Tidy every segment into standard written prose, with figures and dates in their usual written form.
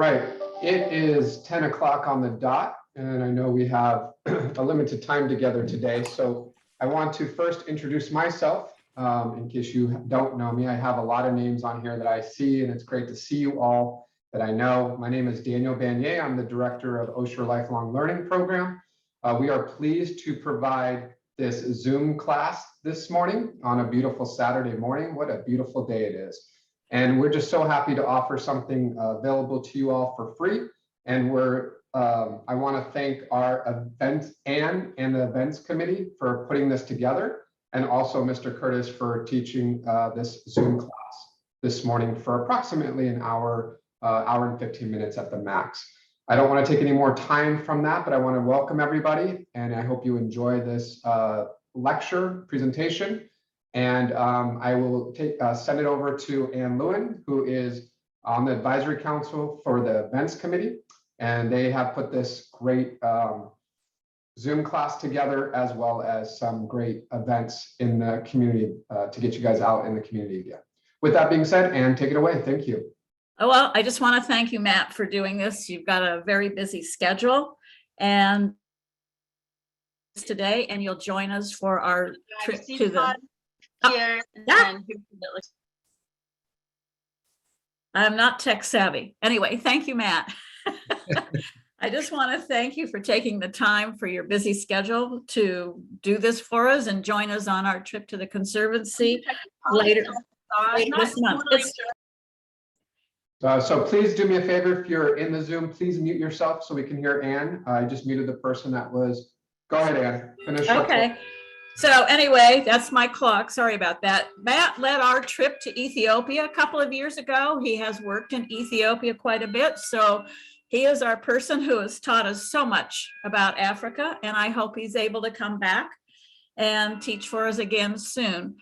right, it is 10 o'clock on the dot, and I know we have a limited time together today. So I want to first introduce myself. In case you don't know me, I have a lot of names on here that I see, and it's great to see you all that I know. My name is Daniel Banier. I'm the director of Osher Lifelong Learning Program. We are pleased to provide this Zoom class this morning on a beautiful Saturday morning. What a beautiful day it is. And we're just so happy to offer something available to you all for free. And I want to thank our events and the events committee for putting this together, and also Mr. Curtis for teaching this Zoom class this morning for approximately an hour, hour and 15 minutes at the max. I don't want to take any more time from that, but I want to welcome everybody, and I hope you enjoy this lecture presentation. And I will send it over to Ann Lewin, who is on the advisory council for the events committee. And they have put this great Zoom class together, as well as some great events in the community to get you guys out in the community again. With that being said, Ann, take it away. Thank you. Oh, well, I just want to thank you, Matt, for doing this. You've got a very busy schedule, and today, and you'll join us for our trip to the here. I'm not tech savvy. Anyway, thank you, Matt. I just want to thank you for taking the time for your busy schedule to do this for us and join us on our trip to the Conservancy later this month. So please do me a favor, if you're in the Zoom, please mute yourself so we can hear Ann. I just muted the person that was. Go ahead, Ann. Finish. Okay. So anyway, that's my clock. Sorry about that. Matt led our trip to Ethiopia a couple of years ago. He has worked in Ethiopia quite a bit. So he is our person who has taught us so much about Africa. And I hope he's able to come back and teach for us again soon.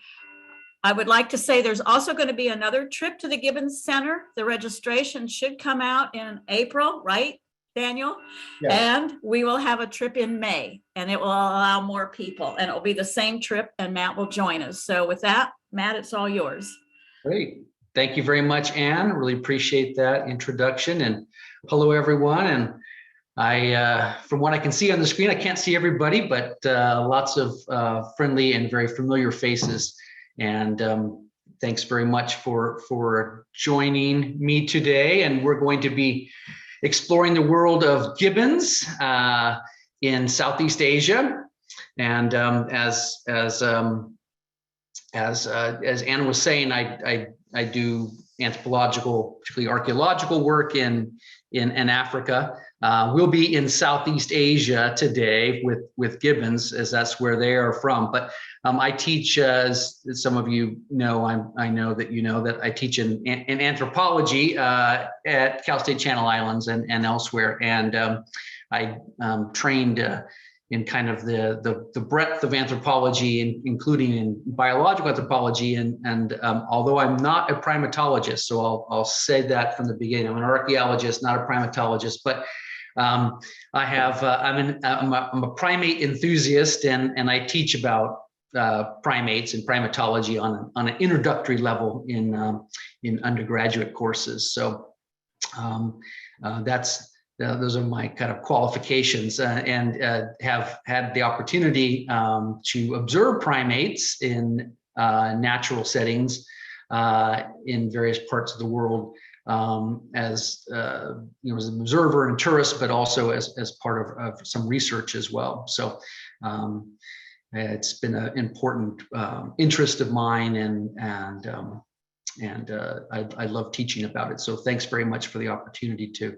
I would like to say there's also going to be another trip to the Gibbons Center. The registration should come out in April, right, Daniel? Yes. And we will have a trip in May, and it will allow more people, and it will be the same trip, and Matt will join us. So with that, Matt, it's all yours. Great. Thank you very much, Ann. Really appreciate that introduction, and hello, everyone. And from what I can see on the screen, I can't see everybody, but lots of friendly and very familiar faces. And thanks very much for joining me today. And we're going to be exploring the world of gibbons in Southeast Asia. And as Anna was saying, I do anthropological, particularly archaeological work in Africa. We'll be in Southeast Asia today with gibbons, as that's where they are from. But I teach, as some of you know, I know that you know that I teach in anthropology at Cal State Channel Islands and elsewhere. And I trained in kind of the breadth of anthropology, including in biological anthropology. And although I'm not a primatologist, so I'll say that from the beginning, I'm an archaeologist, not a primatologist, but I'm a primate enthusiast, and I teach about primates and primatology on an introductory level in undergraduate courses. So those are my kind of qualifications, and have had the opportunity to observe primates in natural settings in various parts of the world, as as an observer and tourist, but also as part of some research as well. So it's been an important interest of mine, and I love teaching about it. So thanks very much for the opportunity to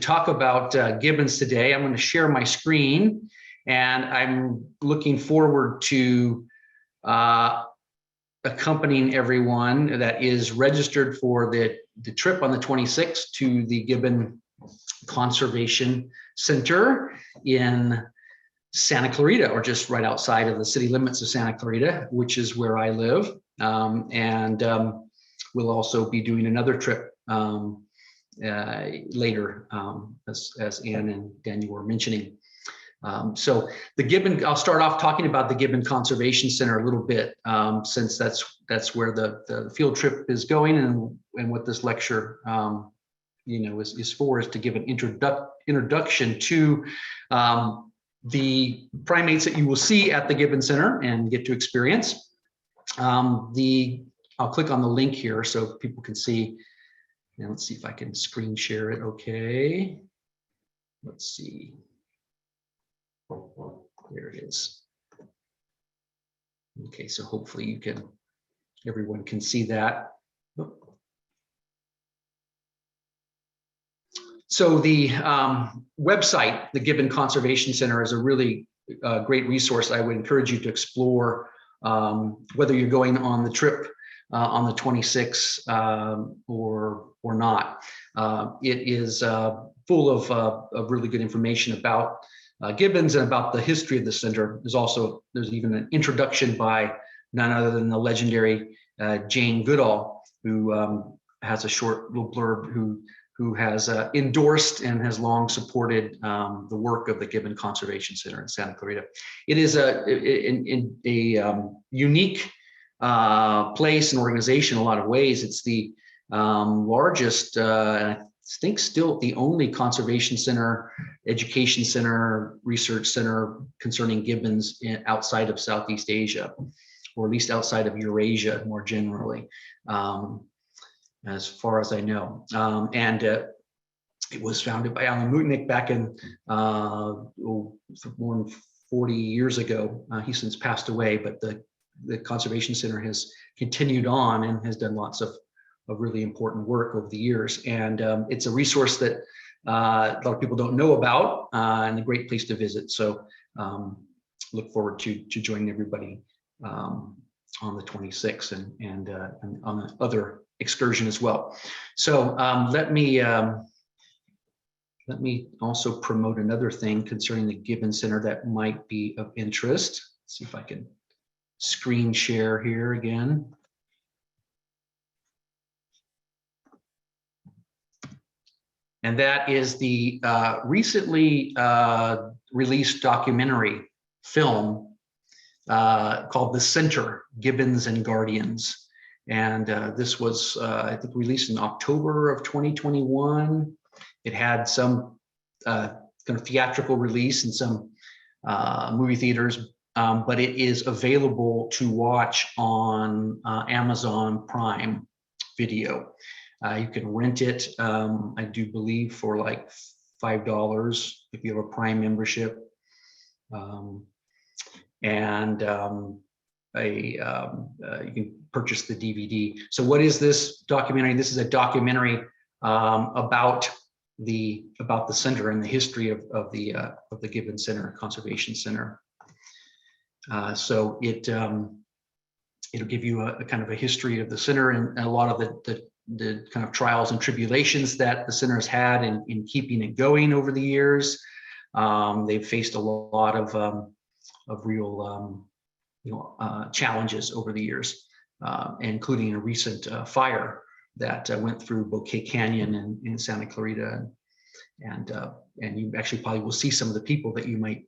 talk about gibbons today. I'm going to share my screen, and I'm looking forward to accompanying everyone that is registered for the trip on the 26th to the Gibbon Conservation Center in Santa Clarita, or just right outside of the city limits of Santa Clarita, which is where I live. We'll also be doing another trip later, as Ann and Daniel were mentioning. So the Gibbon, I'll start off talking about the Gibbon Conservation Center a little bit, since that's where the field trip is going, and what this lecture is for, is to give an introduction to the primates that you will see at the Gibbons Center and get to experience. I'll click on the link here so people can see. And let's see if I can screen share it. Okay. Let's see. There it is. Okay, so hopefully everyone can see that. So the website, the Gibbon Conservation Center, is a really great resource I would encourage you to explore, whether you're going on the trip on the 26th or not. It is full of really good information about Gibbons and about the history of the center. There's even an introduction by none other than the legendary Jane Goodall, who has a short little blurb, who has endorsed and has long supported the work of the Gibbon Conservation Center in Santa Clarita. It is a unique place and organization in a lot of ways. It's the largest, I think still the only conservation center, education center, research center concerning gibbons outside of Southeast Asia, or at least outside of Eurasia more generally, as far as I know. It was founded by Alan Mutnick back in more than 40 years ago. He's since passed away, but the Conservation Center has continued on and has done lots of really important work over the years. And it's a resource that a lot of people don't know about, and a great place to visit. So look forward to joining everybody on the 26th and on the other excursion as well. So let me also promote another thing concerning the Gibbons Center that might be of interest. Let's see if I can screen share here again. And that is the recently released documentary film called The Center, Gibbons and Guardians. And this was, I think, released in October of 2021. It had some kind of theatrical release in some movie theaters, but it is available to watch on Amazon Prime Video. You can rent it, I do believe, for like $5 if you have a Prime membership. You can purchase the DVD. So what is this documentary? This is a documentary about the center and the history of the Gibbons Center, Conservation Center. So it'll give you a kind of a history of the center and a lot of the kind of trials and tribulations that the center has had in keeping it going over the years. They've faced a lot of real challenges over the years, including a recent fire that went through Bouquet Canyon in Santa Clarita, and you actually probably will see some of the people that you may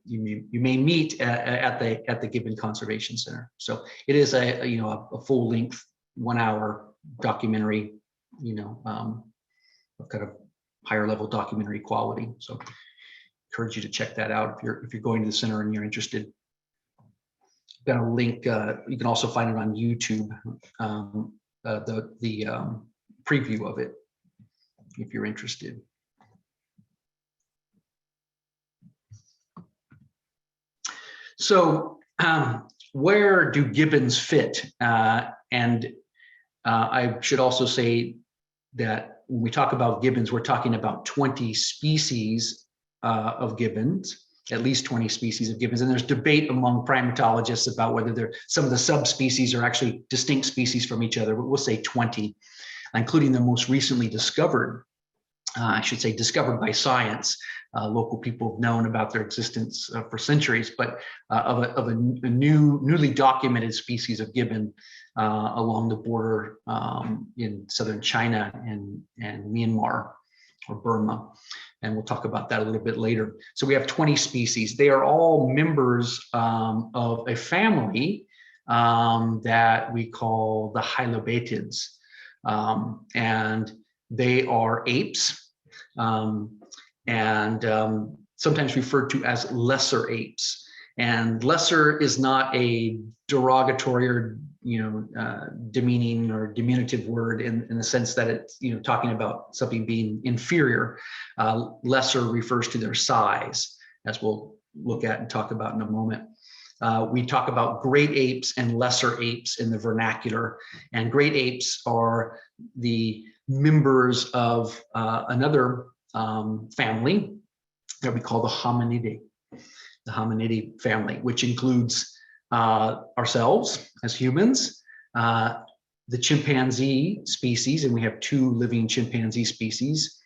meet at the Gibbon Conservation Center. So it is a full length 1 hour documentary, of kind of higher level documentary quality. So encourage you to check that out if you're going to the center and you're interested. Got a link. You can also find it on YouTube. The preview of it, if you're interested. So where do gibbons fit? And I should also say that when we talk about gibbons, we're talking about 20 species of gibbons, at least 20 species of gibbons. And there's debate among primatologists about whether some of the subspecies are actually distinct species from each other, but we'll say 20, including the most recently discovered, I should say discovered by science. Local people have known about their existence for centuries, but of a newly documented species of gibbon along the border in southern China and Myanmar or Burma. And we'll talk about that a little bit later. So we have 20 species. They are all members of a family that we call the Hylobatids. And they are apes. sometimes referred to as lesser apes. And lesser is not a derogatory or demeaning or diminutive word in the sense that it's talking about something being inferior. Lesser refers to their size, as we'll look at and talk about in a moment. We talk about great apes and lesser apes in the vernacular, and great apes are the members of another family that we call the Hominidae family, which includes ourselves as humans, the chimpanzee species, and we have 2 living chimpanzee species,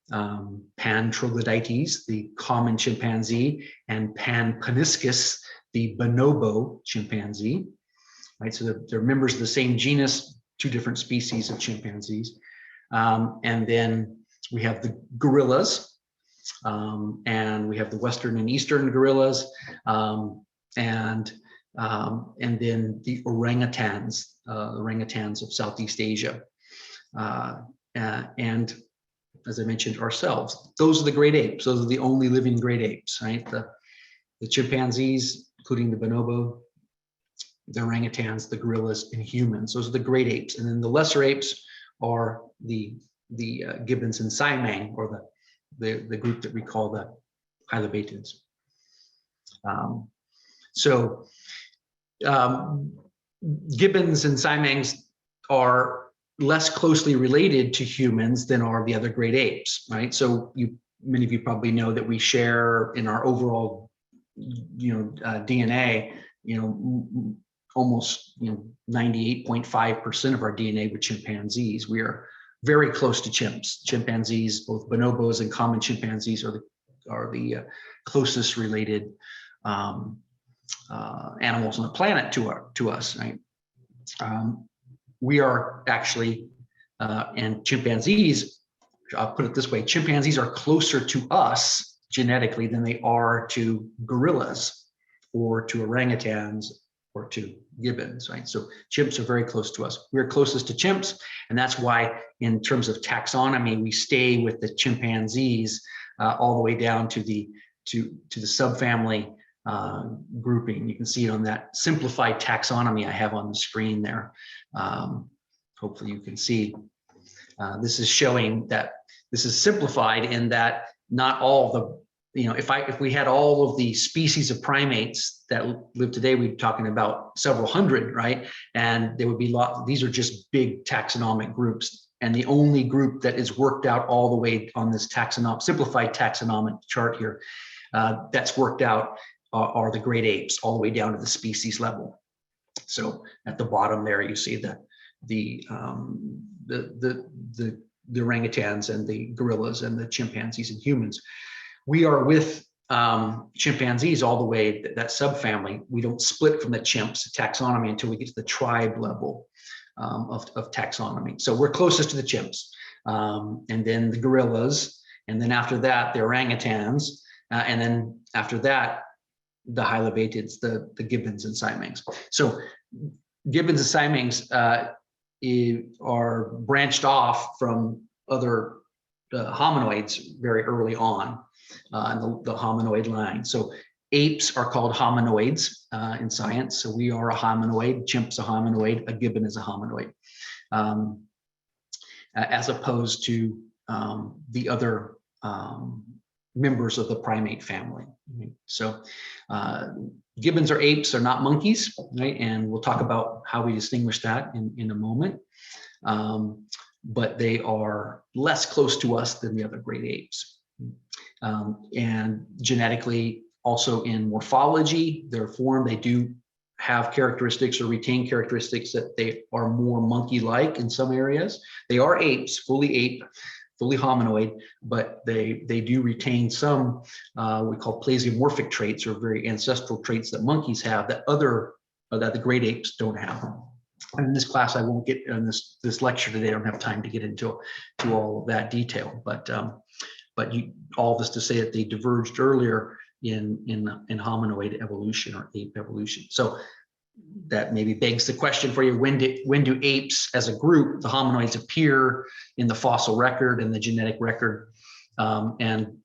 Pan troglodytes, the common chimpanzee, and Pan paniscus, the bonobo chimpanzee, right? So they're members of the same genus, 2 different species of chimpanzees. And then we have the gorillas, and we have the Western and Eastern gorillas, and then the orangutans of Southeast Asia. And as I mentioned, ourselves. Those are the great apes. Those are the only living great apes, right? The chimpanzees, including the bonobo, the orangutans, the gorillas, and humans. Those are the great apes. And then the lesser apes are the gibbons and Simang, or the group that we call the hylobatids. Gibbons and Simangs are less closely related to humans than are the other great apes, right? So many of you probably know that we share in our overall, DNA, almost 98.5% of our DNA with chimpanzees. We are very close to chimps. Chimpanzees, both bonobos and common chimpanzees, are the closest related animals on the planet to us, right? We are actually, and chimpanzees, I'll put it this way, chimpanzees are closer to us genetically than they are to gorillas or to orangutans or to gibbons, right? So chimps are very close to us. We're closest to chimps, and that's why in terms of taxonomy, we stay with the chimpanzees all the way down to the subfamily grouping. You can see it on that simplified taxonomy I have on the screen there. Hopefully you can see. This is showing that this is simplified in that not all the, if we had all of the species of primates that live today, we'd be talking about several hundred, right? And there would be these are just big taxonomic groups. And the only group that is worked out all the way on this simplified taxonomic chart here, that's worked out are the great apes, all the way down to the species level. So at the bottom there, you see the orangutans and the gorillas and the chimpanzees and humans. We are with chimpanzees all the way, that subfamily. We don't split from the chimps taxonomy until we get to the tribe level of taxonomy. So we're closest to the chimps, and then the gorillas, and then after that, the orangutans, and then after that, the hylobatids, the gibbons and Simangs. So gibbons and Simangs are branched off from other hominoids very early on in the hominoid line. So apes are called hominoids in science. So we are a hominoid, chimp's a hominoid, a gibbon is a hominoid, as opposed to the other members of the primate family. So gibbons are apes, are not monkeys, right? And we'll talk about how we distinguish that in a moment. But they are less close to us than the other great apes. And genetically, also in morphology, their form, they do have characteristics or retain characteristics that they are more monkey-like in some areas. They are apes, fully hominoid, but they do retain some we call plesiomorphic traits, or very ancestral traits that monkeys have that the great apes don't have. And in this class, I won't get in this lecture today. I don't have time to get into all of that detail, but all this to say that they diverged earlier in hominoid evolution or ape evolution. So that maybe begs the question for you: when do apes as a group, the hominoids, appear in the fossil record and the genetic record? And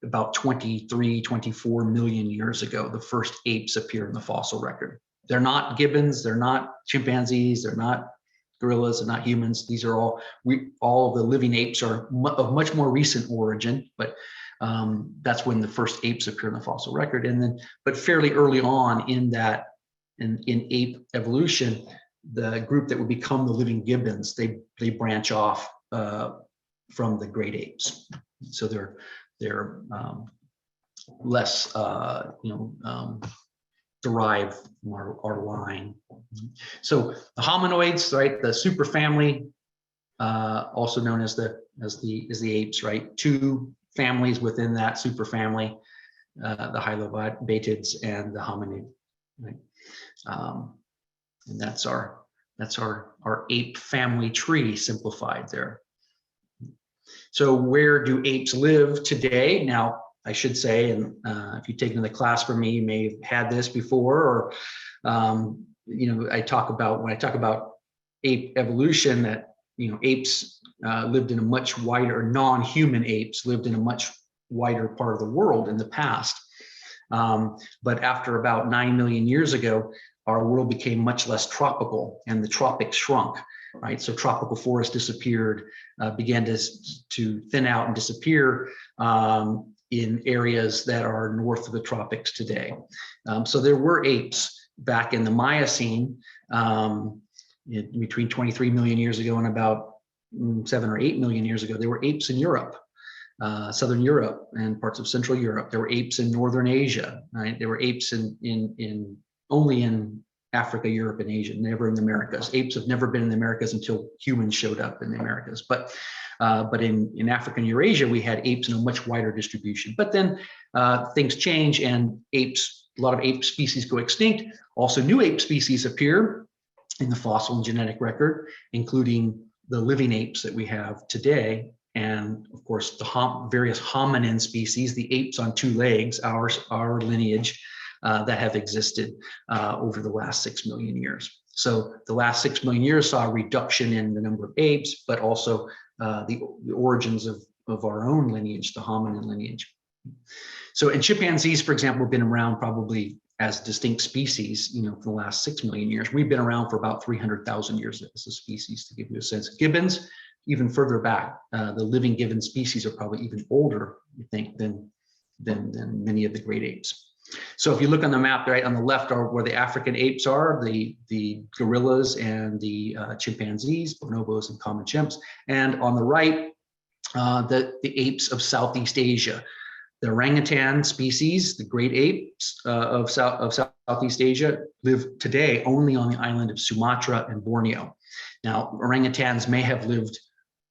about 23, 24 million years ago, the first apes appear in the fossil record. They're not gibbons, they're not chimpanzees, they're not gorillas, they're not humans. These are all the living apes are of much more recent origin, but that's when the first apes appear in the fossil record. And then, but fairly early on in ape evolution, the group that would become the living gibbons, they branch off from the great apes. So they're less, derived from our line. So the hominoids, right? The superfamily, also known as the apes, right? Two families within that superfamily, the hylobatids and the hominid, right? And that's our ape family tree simplified there. So where do apes live today? Now, I should say, and if you've taken the class from me, you may have had this before, or when I talk about ape evolution, that apes lived in a much wider, non-human apes lived in a much wider part of the world in the past. But after about 9 million years ago, our world became much less tropical, and the tropics shrunk. Right, so tropical forests disappeared, began to thin out and disappear in areas that are north of the tropics today. So there were apes back in the Miocene between 23 million years ago and about 7 or 8 million years ago. There were apes in Europe, Southern Europe and parts of Central Europe. There were apes in Northern Asia. Right, there were apes only in Africa, Europe, and Asia, never in the Americas. Apes have never been in the Americas until humans showed up in the Americas. But in Africa and Eurasia, we had apes in a much wider distribution. But then things change, and a lot of ape species go extinct. Also, new ape species appear in the fossil and genetic record, including the living apes that we have today. And of course, the various hominin species, the apes on two legs, our lineage, that have existed over the last 6 million years. So the last 6 million years saw a reduction in the number of apes, but also the origins of our own lineage, the hominin lineage. So, and chimpanzees, for example, have been around probably as distinct species, for the last 6 million years. We've been around for about 300,000 years as a species, to give you a sense. Gibbons, even further back, the living gibbon species are probably even older, you think, than many of the great apes. So if you look on the map, right on the left are where the African apes are, the gorillas and the chimpanzees, bonobos and common chimps. And on the right, the apes of Southeast Asia. The orangutan species, the great apes of Southeast Asia, live today only on the island of Sumatra and Borneo. Now, orangutans may have lived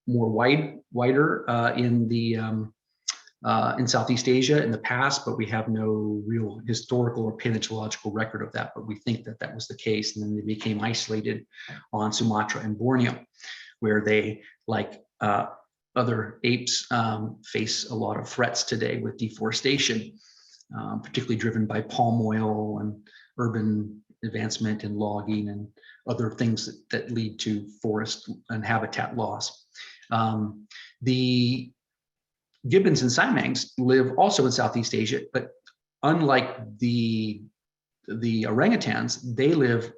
more wider in Southeast Asia in the past, but we have no real historical or paleontological record of that. But we think that that was the case, and then they became isolated on Sumatra and Borneo, where they, like other apes, face a lot of threats today with deforestation, particularly driven by palm oil and urban advancement and logging and other things that lead to forest and habitat loss. The gibbons and siamangs live also in Southeast Asia, but unlike the orangutans, they live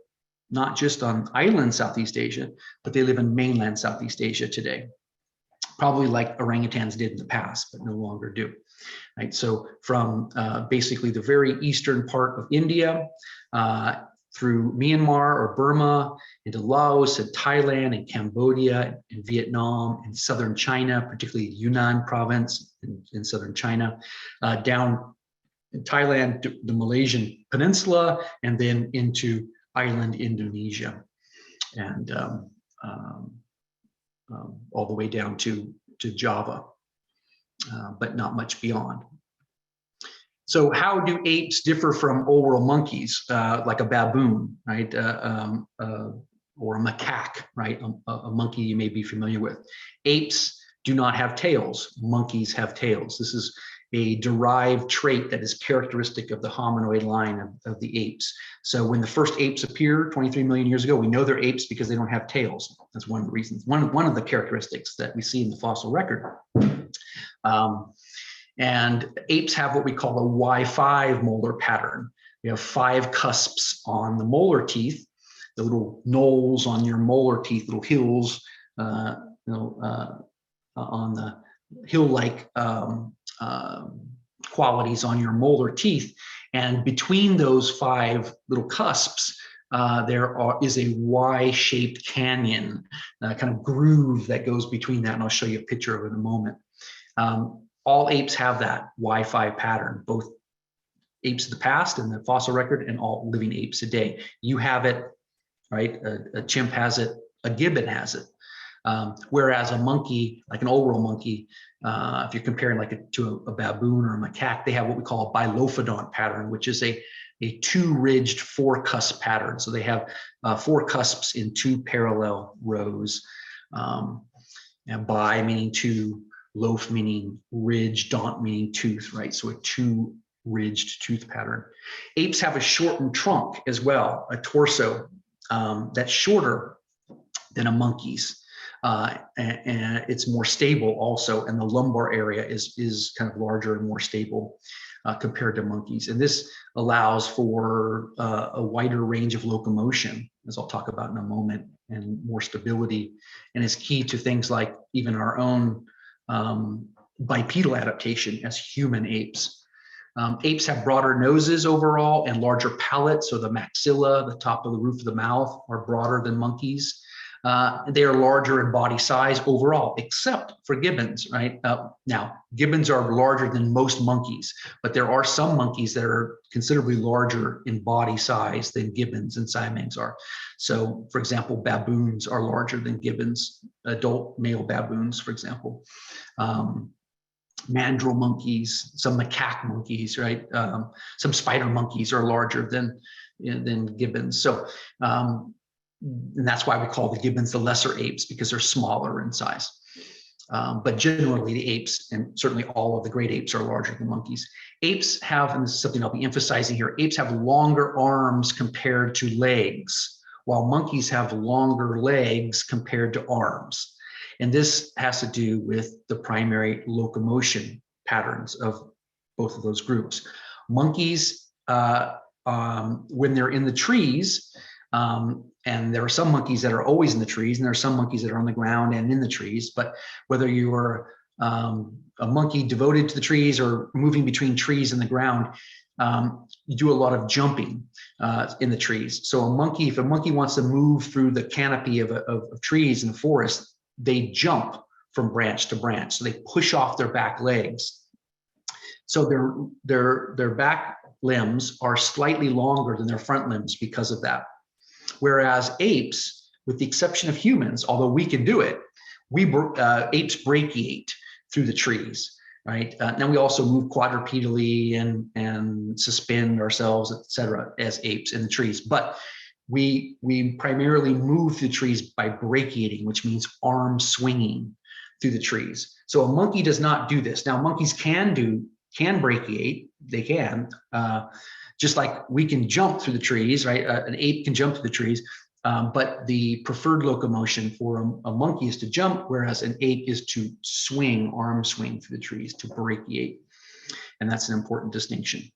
not just on island Southeast Asia, but they live in mainland Southeast Asia today, probably like orangutans did in the past, but no longer do. Right, so from basically the very eastern part of India through Myanmar or Burma into Laos and Thailand and Cambodia and Vietnam and southern China, particularly Yunnan province in southern China, down in Thailand, the Malaysian peninsula, and then into island Indonesia, and all the way down to Java, but not much beyond. So how do apes differ from old world monkeys, like a baboon, right? Or a macaque, right? A monkey you may be familiar with. Apes do not have tails. Monkeys have tails. This is a derived trait that is characteristic of the hominoid line of the apes. So when the first apes appear 23 million years ago, we know they're apes because they don't have tails. That's one of the reasons, one of the characteristics that we see in the fossil record. And apes have what we call the Y5 molar pattern. We have 5 cusps on the molar teeth, the little knolls on your molar teeth, little hills, on the hill-like qualities on your molar teeth. And between those 5 little cusps, there is a Y-shaped canyon, kind of groove that goes between that. And I'll show you a picture of it in a moment. All apes have that Y5 pattern, both apes of the past and the fossil record and all living apes today. You have it, right? A chimp has it, a gibbon has it. Whereas a monkey, like an old world monkey, if you're comparing to a baboon or a macaque, they have what we call a bilophodont pattern, which is a 2-ridged 4-cusp pattern. So they have 4 cusps in 2 parallel rows. And bi meaning 2, loaf meaning ridge, dont meaning tooth, right? So a 2-ridged tooth pattern. Apes have a shortened trunk as well, a torso that's shorter than a monkey's. And it's more stable also, and the lumbar area is kind of larger and more stable compared to monkeys. And this allows for a wider range of locomotion, as I'll talk about in a moment, and more stability, and is key to things like even our own bipedal adaptation as human apes. Apes have broader noses overall and larger palates, so the maxilla, the top of the roof of the mouth, are broader than monkeys. They are larger in body size overall, except for gibbons, right? Now, gibbons are larger than most monkeys, but there are some monkeys that are considerably larger in body size than gibbons and siamangs are. So, for example, baboons are larger than gibbons, adult male baboons, for example. Mandrill monkeys, some macaque monkeys, right? Some spider monkeys are larger than gibbons. So, and that's why we call the gibbons the lesser apes, because they're smaller in size. But generally the apes, and certainly all of the great apes, are larger than monkeys. Apes have, and this is something I'll be emphasizing here, apes have longer arms compared to legs, while monkeys have longer legs compared to arms. And this has to do with the primary locomotion patterns of both of those groups. Monkeys, when they're in the trees, and there are some monkeys that are always in the trees, and there are some monkeys that are on the ground and in the trees. But whether you are a monkey devoted to the trees or moving between trees and the ground, you do a lot of jumping in the trees. So if a monkey wants to move through the canopy of trees in the forest, they jump from branch to branch. So they push off their back legs. So their back limbs are slightly longer than their front limbs because of that. Whereas apes, with the exception of humans, although we can do it, apes brachiate through the trees, right? Now we also move quadrupedally and suspend ourselves, etc., as apes in the trees. But we primarily move through the trees by brachiating, which means arm swinging through the trees. So a monkey does not do this. Now monkeys can brachiate, they can, just like we can jump through the trees, right? An ape can jump through the trees, but the preferred locomotion for a monkey is to jump, whereas an ape is to swing, arm swing through the trees, to brachiate. And that's an important distinction.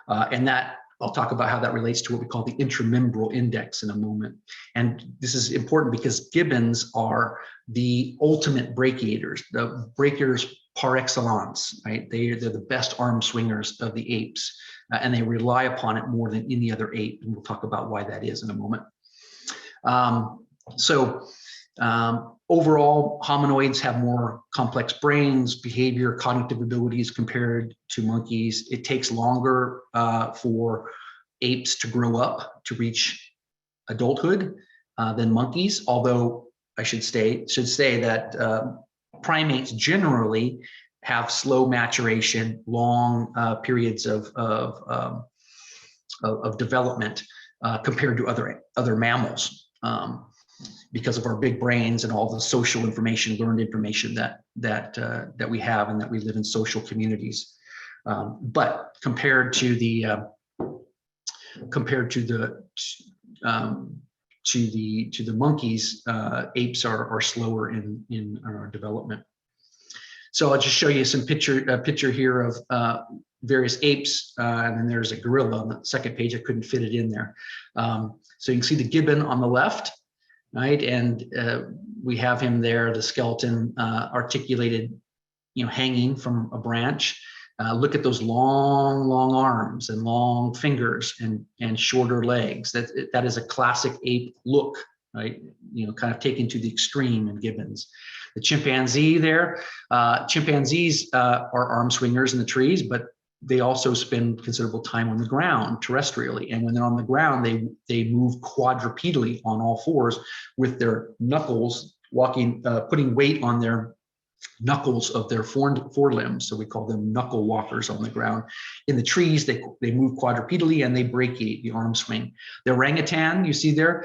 And that, I'll talk about how that relates to what we call the intramembral index in a moment. And this is important because gibbons are the ultimate brachiators, the brachiators par excellence, right? They're the best arm swingers of the apes, and they rely upon it more than any other ape. And we'll talk about why that is in a moment. Overall, hominoids have more complex brains, behavior, cognitive abilities compared to monkeys. It takes longer for apes to grow up to reach adulthood than monkeys, although I should say that primates generally have slow maturation, long periods of development compared to other mammals. Because of our big brains and all the social information, learned information that we have, and that we live in social communities. But compared to the monkeys, apes are slower in our development. So I'll just show you some picture here of various apes, and then there's a gorilla on the second page. I couldn't fit it in there. So you can see the gibbon on the left, right? And we have him there, the skeleton articulated, hanging from a branch. Look at those long arms and long fingers and shorter legs. That is a classic ape look, right? Kind of taken to the extreme in gibbons. The chimpanzee there, chimpanzees are arm swingers in the trees, but they also spend considerable time on the ground terrestrially. And when they're on the ground, they move quadrupedally on all fours with their knuckles, putting weight on their knuckles of their forelimbs. So we call them knuckle walkers on the ground. In the trees, they move quadrupedally and they brachiate, the arm swing. The orangutan, you see there,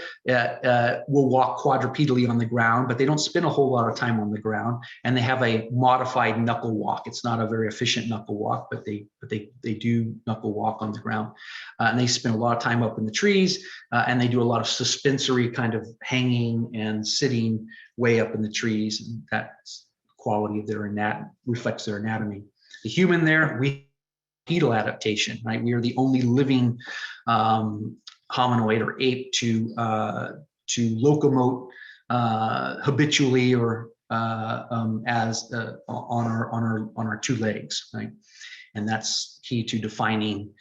will walk quadrupedally on the ground, but they don't spend a whole lot of time on the ground, and they have a modified knuckle walk. It's not a very efficient knuckle walk, but they do knuckle walk on the ground. And they spend a lot of time up in the trees, and they do a lot of suspensory kind of hanging and sitting way up in the trees. And that's quality of their reflects their anatomy. The human there, we bipedal adaptation, right? We are the only living hominoid or ape to locomote habitually or as on our two legs, right? And that's key to defining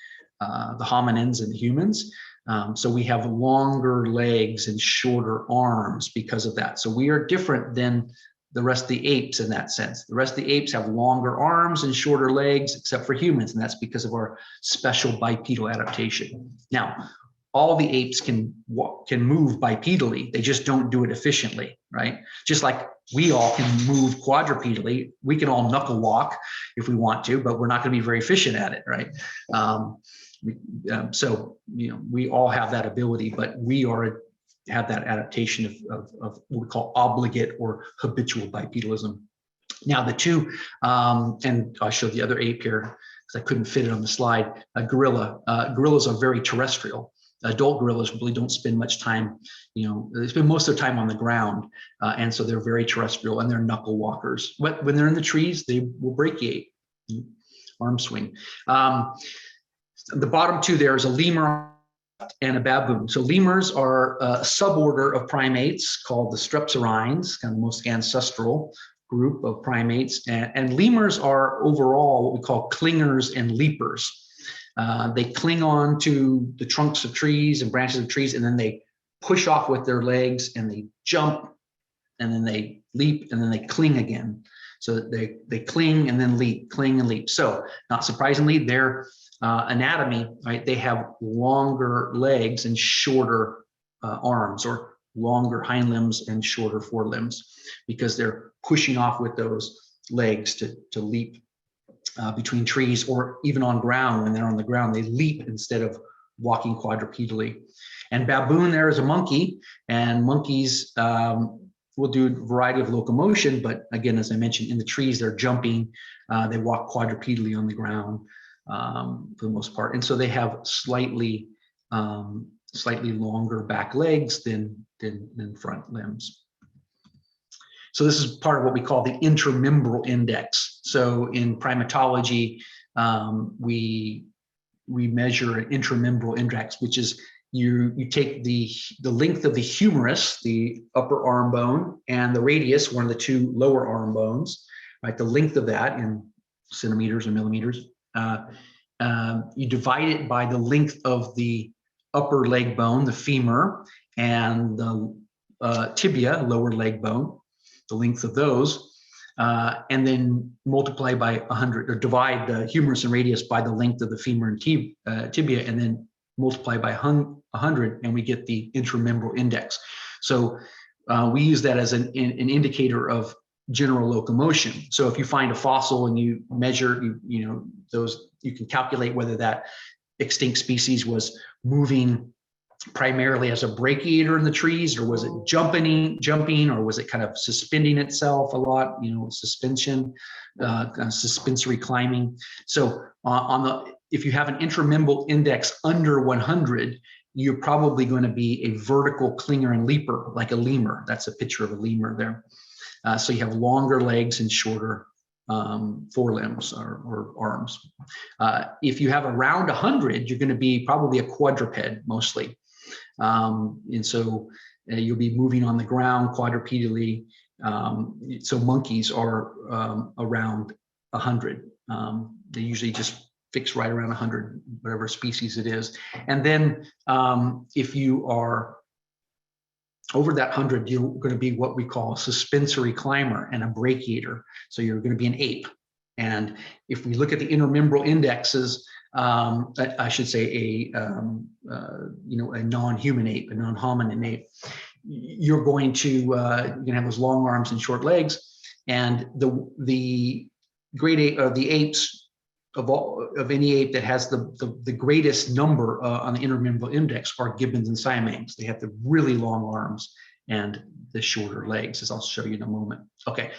the hominins and the humans. So we have longer legs and shorter arms because of that. So we are different than the rest of the apes in that sense. The rest of the apes have longer arms and shorter legs, except for humans, and that's because of our special bipedal adaptation. Now, all the apes can move bipedally, they just don't do it efficiently, right? Just like we all can move quadrupedally, we can all knuckle walk if we want to, but we're not going to be very efficient at it, right? So we all have that ability, but we have that adaptation of what we call obligate or habitual bipedalism. Now the two, and I'll show the other ape here because I couldn't fit it on the slide, a gorilla. Gorillas are very terrestrial. Adult gorillas really don't spend much time, they spend most of their time on the ground, and so they're very terrestrial and they're knuckle walkers. But when they're in the trees, they will brachiate, arm swing. The bottom two there is a lemur and a baboon. So lemurs are a suborder of primates called the strepsirrhines, kind of the most ancestral group of primates. And lemurs are overall what we call clingers and leapers. They cling on to the trunks of trees and branches of trees, and then they push off with their legs and they jump, and then they leap, and then they cling again. So they cling and then leap, cling and leap. So not surprisingly, their anatomy, right? They have longer legs and shorter arms, or longer hind limbs and shorter forelimbs, because they're pushing off with those legs to leap between trees, or even on ground. When they're on the ground, they leap instead of walking quadrupedally. And baboon there is a monkey, and monkeys will do a variety of locomotion, but again, as I mentioned, in the trees, they're jumping, they walk quadrupedally on the ground for the most part. And so they have slightly longer back legs than front limbs. So this is part of what we call the intramembral index. So in primatology, we measure an intramembral index, which is you take the length of the humerus, the upper arm bone, and the radius, one of the two lower arm bones, right? The length of that in centimeters or millimeters. You divide it by the length of the upper leg bone, the femur, and the tibia, lower leg bone, the length of those, and then multiply by 100, or divide the humerus and radius by the length of the femur and tibia, and then multiply by 100, and we get the intramembral index. So we use that as an indicator of general locomotion. So if you find a fossil and you measure, those, you can calculate whether that extinct species was moving primarily as a brachiator in the trees, or was it jumping, or was it kind of suspending itself a lot, suspension, kind of suspensory climbing. So if you have an intramembral index under 100, you're probably going to be a vertical clinger and leaper, like a lemur. That's a picture of a lemur there. So you have longer legs and shorter forelimbs or arms. If you have around 100, you're going to be probably a quadruped mostly. And so you'll be moving on the ground quadrupedally. So monkeys are around 100. They usually just fix right around 100, whatever species it is. And then if you are over that 100, you're going to be what we call a suspensory climber and a brachiator. So you're going to be an ape. And if we look at the intermembral indexes, I should say a non-human ape, a non-hominin ape, you're going to have those long arms and short legs. And the great ape, the apes of any ape that has the greatest number on the intermembral index are Gibbons and Siamangs. They have the really long arms and the shorter legs, as I'll show you in a moment. Okay,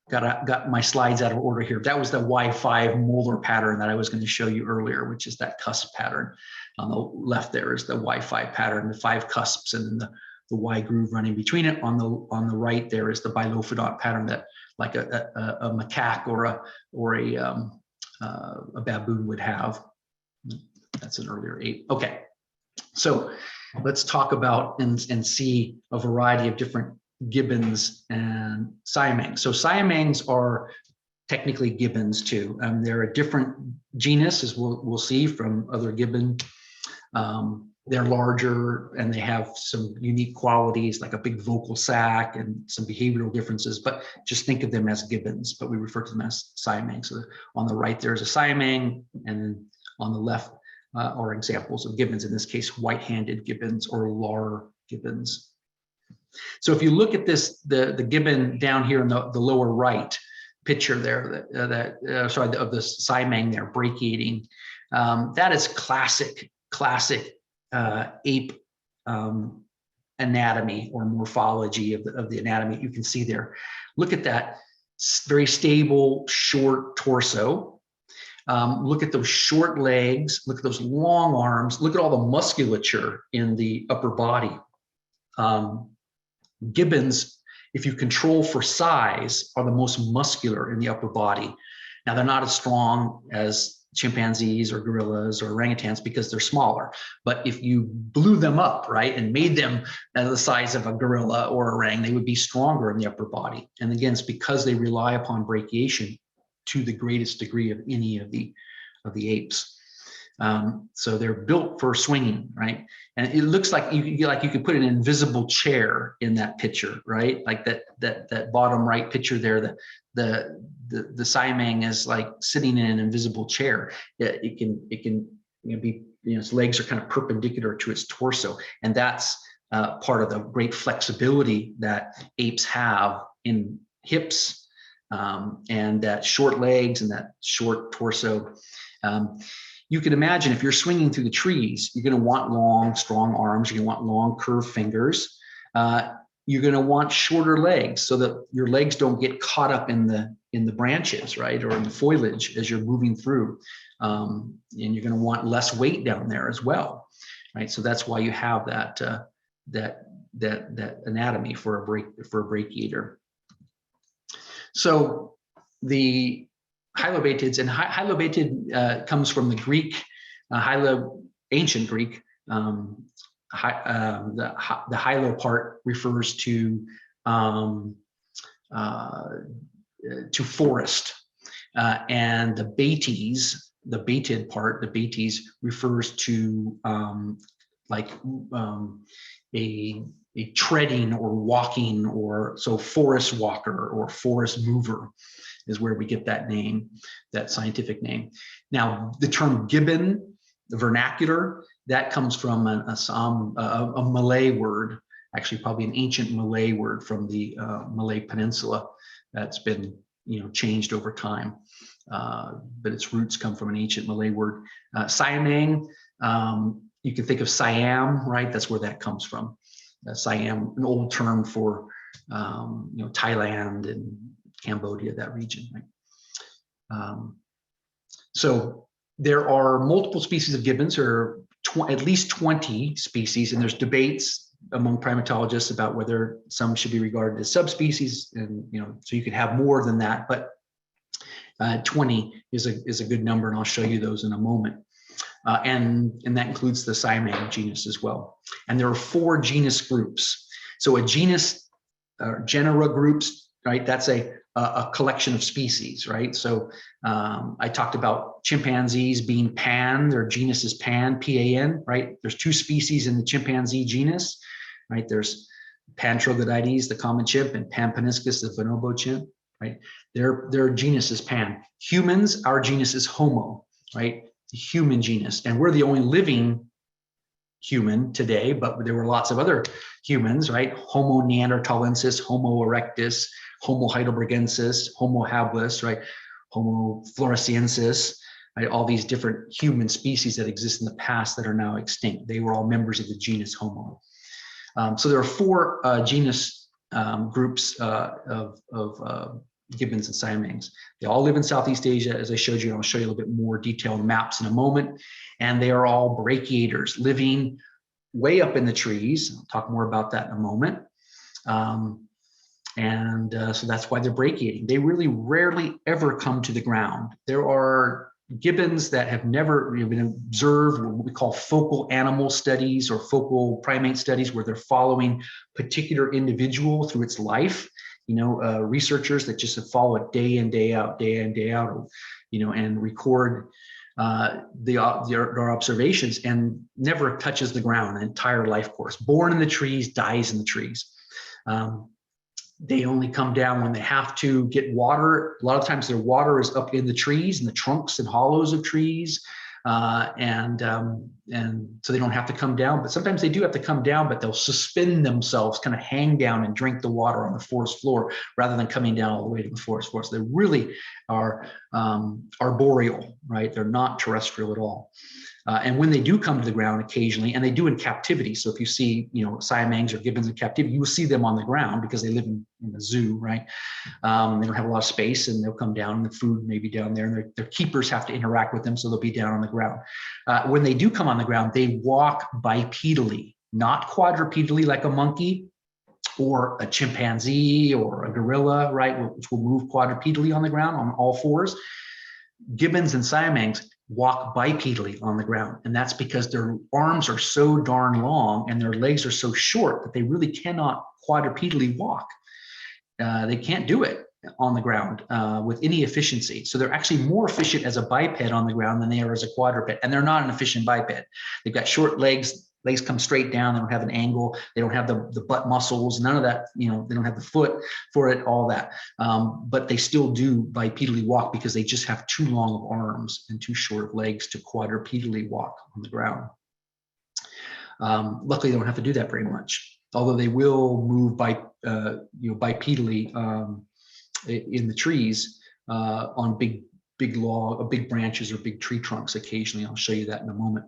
got my slides out of order here. That was the Y5 molar pattern that I was going to show you earlier, which is that cusp pattern. On the left there is the Y5 pattern, the 5 cusps, and then the Y groove running between it. On the right there is the bilophodont pattern that like a macaque or a baboon would have. That's an earlier ape. Okay, so let's talk about and see a variety of different Gibbons and Siamangs. So Siamangs are technically Gibbons too. They're a different genus, as we'll see from other Gibbon. They're larger and they have some unique qualities like a big vocal sac and some behavioral differences, but just think of them as Gibbons, but we refer to them as Siamangs. So on the right, there's a Siamang, and then on the left are examples of Gibbons, in this case, white-handed Gibbons or Lar Gibbons. So if you look at this, the Gibbon down here in the lower right picture there, of the Siamang there, brachiating, that is classic ape anatomy or morphology of the anatomy you can see there. Look at that very stable, short torso. Look at those short legs. Look at those long arms. Look at all the musculature in the upper body. Gibbons, if you control for size, are the most muscular in the upper body. Now, they're not as strong as chimpanzees or gorillas or orangutans because they're smaller. But if you blew them up, right, and made them the size of a gorilla or orang, they would be stronger in the upper body. And again, it's because they rely upon brachiation to the greatest degree of any of the apes. So they're built for swinging, right? And it looks like you could put an invisible chair in that picture, right? Like that bottom right picture there, the Siamang is like sitting in an invisible chair. It can be, its legs are kind of perpendicular to its torso, and that's part of the great flexibility that apes have in hips, and that short legs and that short torso. You can imagine if you're swinging through the trees, you're going to want long, strong arms. You're going to want long, curved fingers. You're going to want shorter legs so that your legs don't get caught up in the branches, right, or in the foliage as you're moving through. And you're going to want less weight down there as well, right? So that's why you have that anatomy for a brachiator. So the hylobatids, and hylobatid comes from the Greek, ancient Greek. The hylo part refers to forest, and the bates, the batid part, the bates refers to a treading or walking, or so forest walker or forest mover is where we get that name, that scientific name. Now, the term Gibbon, the vernacular, that comes from a Malay word, actually probably an ancient Malay word from the Malay Peninsula that's been changed over time, but its roots come from an ancient Malay word. Siamang, you can think of Siam, right? That's where that comes from. Siam, an old term for Thailand and Cambodia, that region, right? So there are multiple species of gibbons, or at least 20 species, and there's debates among primatologists about whether some should be regarded as subspecies, and so you could have more than that. But 20 is a good number, and I'll show you those in a moment. And that includes the Cymang genus as well. And there are 4 genus groups. So a genus, genera groups, right? That's a collection of species, right? So I talked about chimpanzees being pan. Their genus is Pan, P-A-N, right? There's 2 species in the chimpanzee genus, right? There's Pan troglodytes, the common chimp, and Pan paniscus, the bonobo chimp, right? Their genus is Pan. Humans, our genus is Homo, right? The human genus, and we're the only living human today, but there were lots of other humans, right? Homo neanderthalensis, Homo erectus, Homo heidelbergensis, Homo habilis, right? Homo floresiensis, right? All these different human species that exist in the past that are now extinct. They were all members of the genus Homo. So there are 4 genus groups of Gibbons and Cymangs. They all live in Southeast Asia, as I showed you. I'll show you a little bit more detailed maps in a moment. And they are all brachiators, living way up in the trees. I'll talk more about that in a moment. So that's why they're brachiating. They really rarely ever come to the ground. There are gibbons that have never been observed, what we call focal animal studies or focal primate studies, where they're following a particular individual through its life. Researchers that just follow it day in, day out, and record their observations, and never touches the ground, an entire life course. Born in the trees, dies in the trees. They only come down when they have to get water. A lot of times their water is up in the trees, in the trunks and hollows of trees. And so they don't have to come down, but sometimes they do have to come down, but they'll suspend themselves, kind of hang down and drink the water on the forest floor rather than coming down all the way to the forest floor. So they really are arboreal, right? They're not terrestrial at all. And when they do come to the ground occasionally, and they do in captivity. So if you see, Cyamangs or gibbons in captivity, you will see them on the ground because they live in the zoo, right? They don't have a lot of space, and they'll come down, and the food may be down there, and their keepers have to interact with them, so they'll be down on the ground. When they do come on the ground, they walk bipedally, not quadrupedally like a monkey or a chimpanzee or a gorilla, right? Which will move quadrupedally on the ground on all 4s. Gibbons and Cyamangs walk bipedally on the ground, and that's because their arms are so darn long and their legs are so short that they really cannot quadrupedally walk. They can't do it on the ground with any efficiency. So they're actually more efficient as a biped on the ground than they are as a quadruped, and they're not an efficient biped. They've got short legs. Legs come straight down. They don't have an angle. They don't have the butt muscles, none of that, they don't have the foot for it, all that. But they still do bipedally walk because they just have too long of arms and too short of legs to quadrupedally walk on the ground. Luckily, they don't have to do that very much, although they will move bipedally in the trees on big branches or big tree trunks occasionally. I'll show you that in a moment.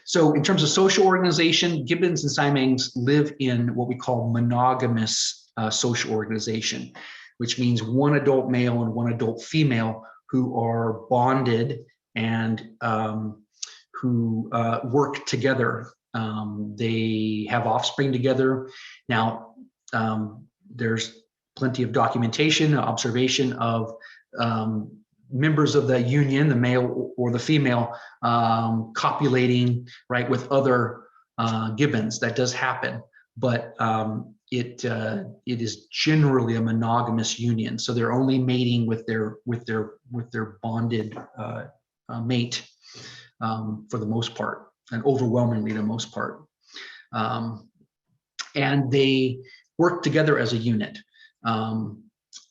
So in terms of social organization, Gibbons and Cymangs live in what we call monogamous social organization, which means one adult male and one adult female who are bonded and who work together. They have offspring together. Now, there's plenty of documentation, observation of members of the union, the male or the female, copulating, right, with other gibbons. That does happen, but it is generally a monogamous union. So they're only mating with their bonded mate for the most part, and overwhelmingly the most part. And they work together as a unit.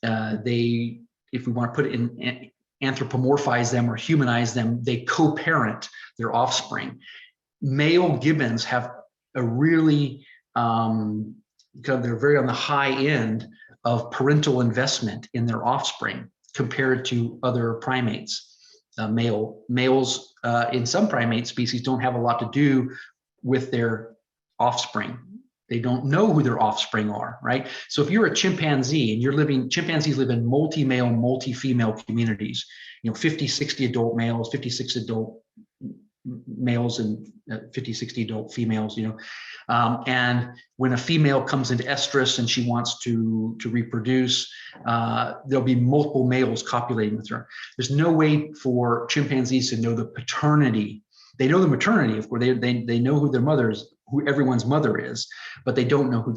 If we want to put it in, anthropomorphize them or humanize them, they co-parent their offspring. Male gibbons have a really, they're very on the high end of parental investment in their offspring compared to other primates. Males in some primate species don't have a lot to do with their offspring. They don't know who their offspring are, right? So if you're a chimpanzee and chimpanzees live in multi-male, multi-female communities, 50, 60 adult males, 56 adult males and 50, 60 adult females, and when a female comes into estrus and she wants to reproduce, there'll be multiple males copulating with her. There's no way for chimpanzees to know the paternity. They know the maternity, of course. They know who their mothers, who everyone's mother is, but they don't know who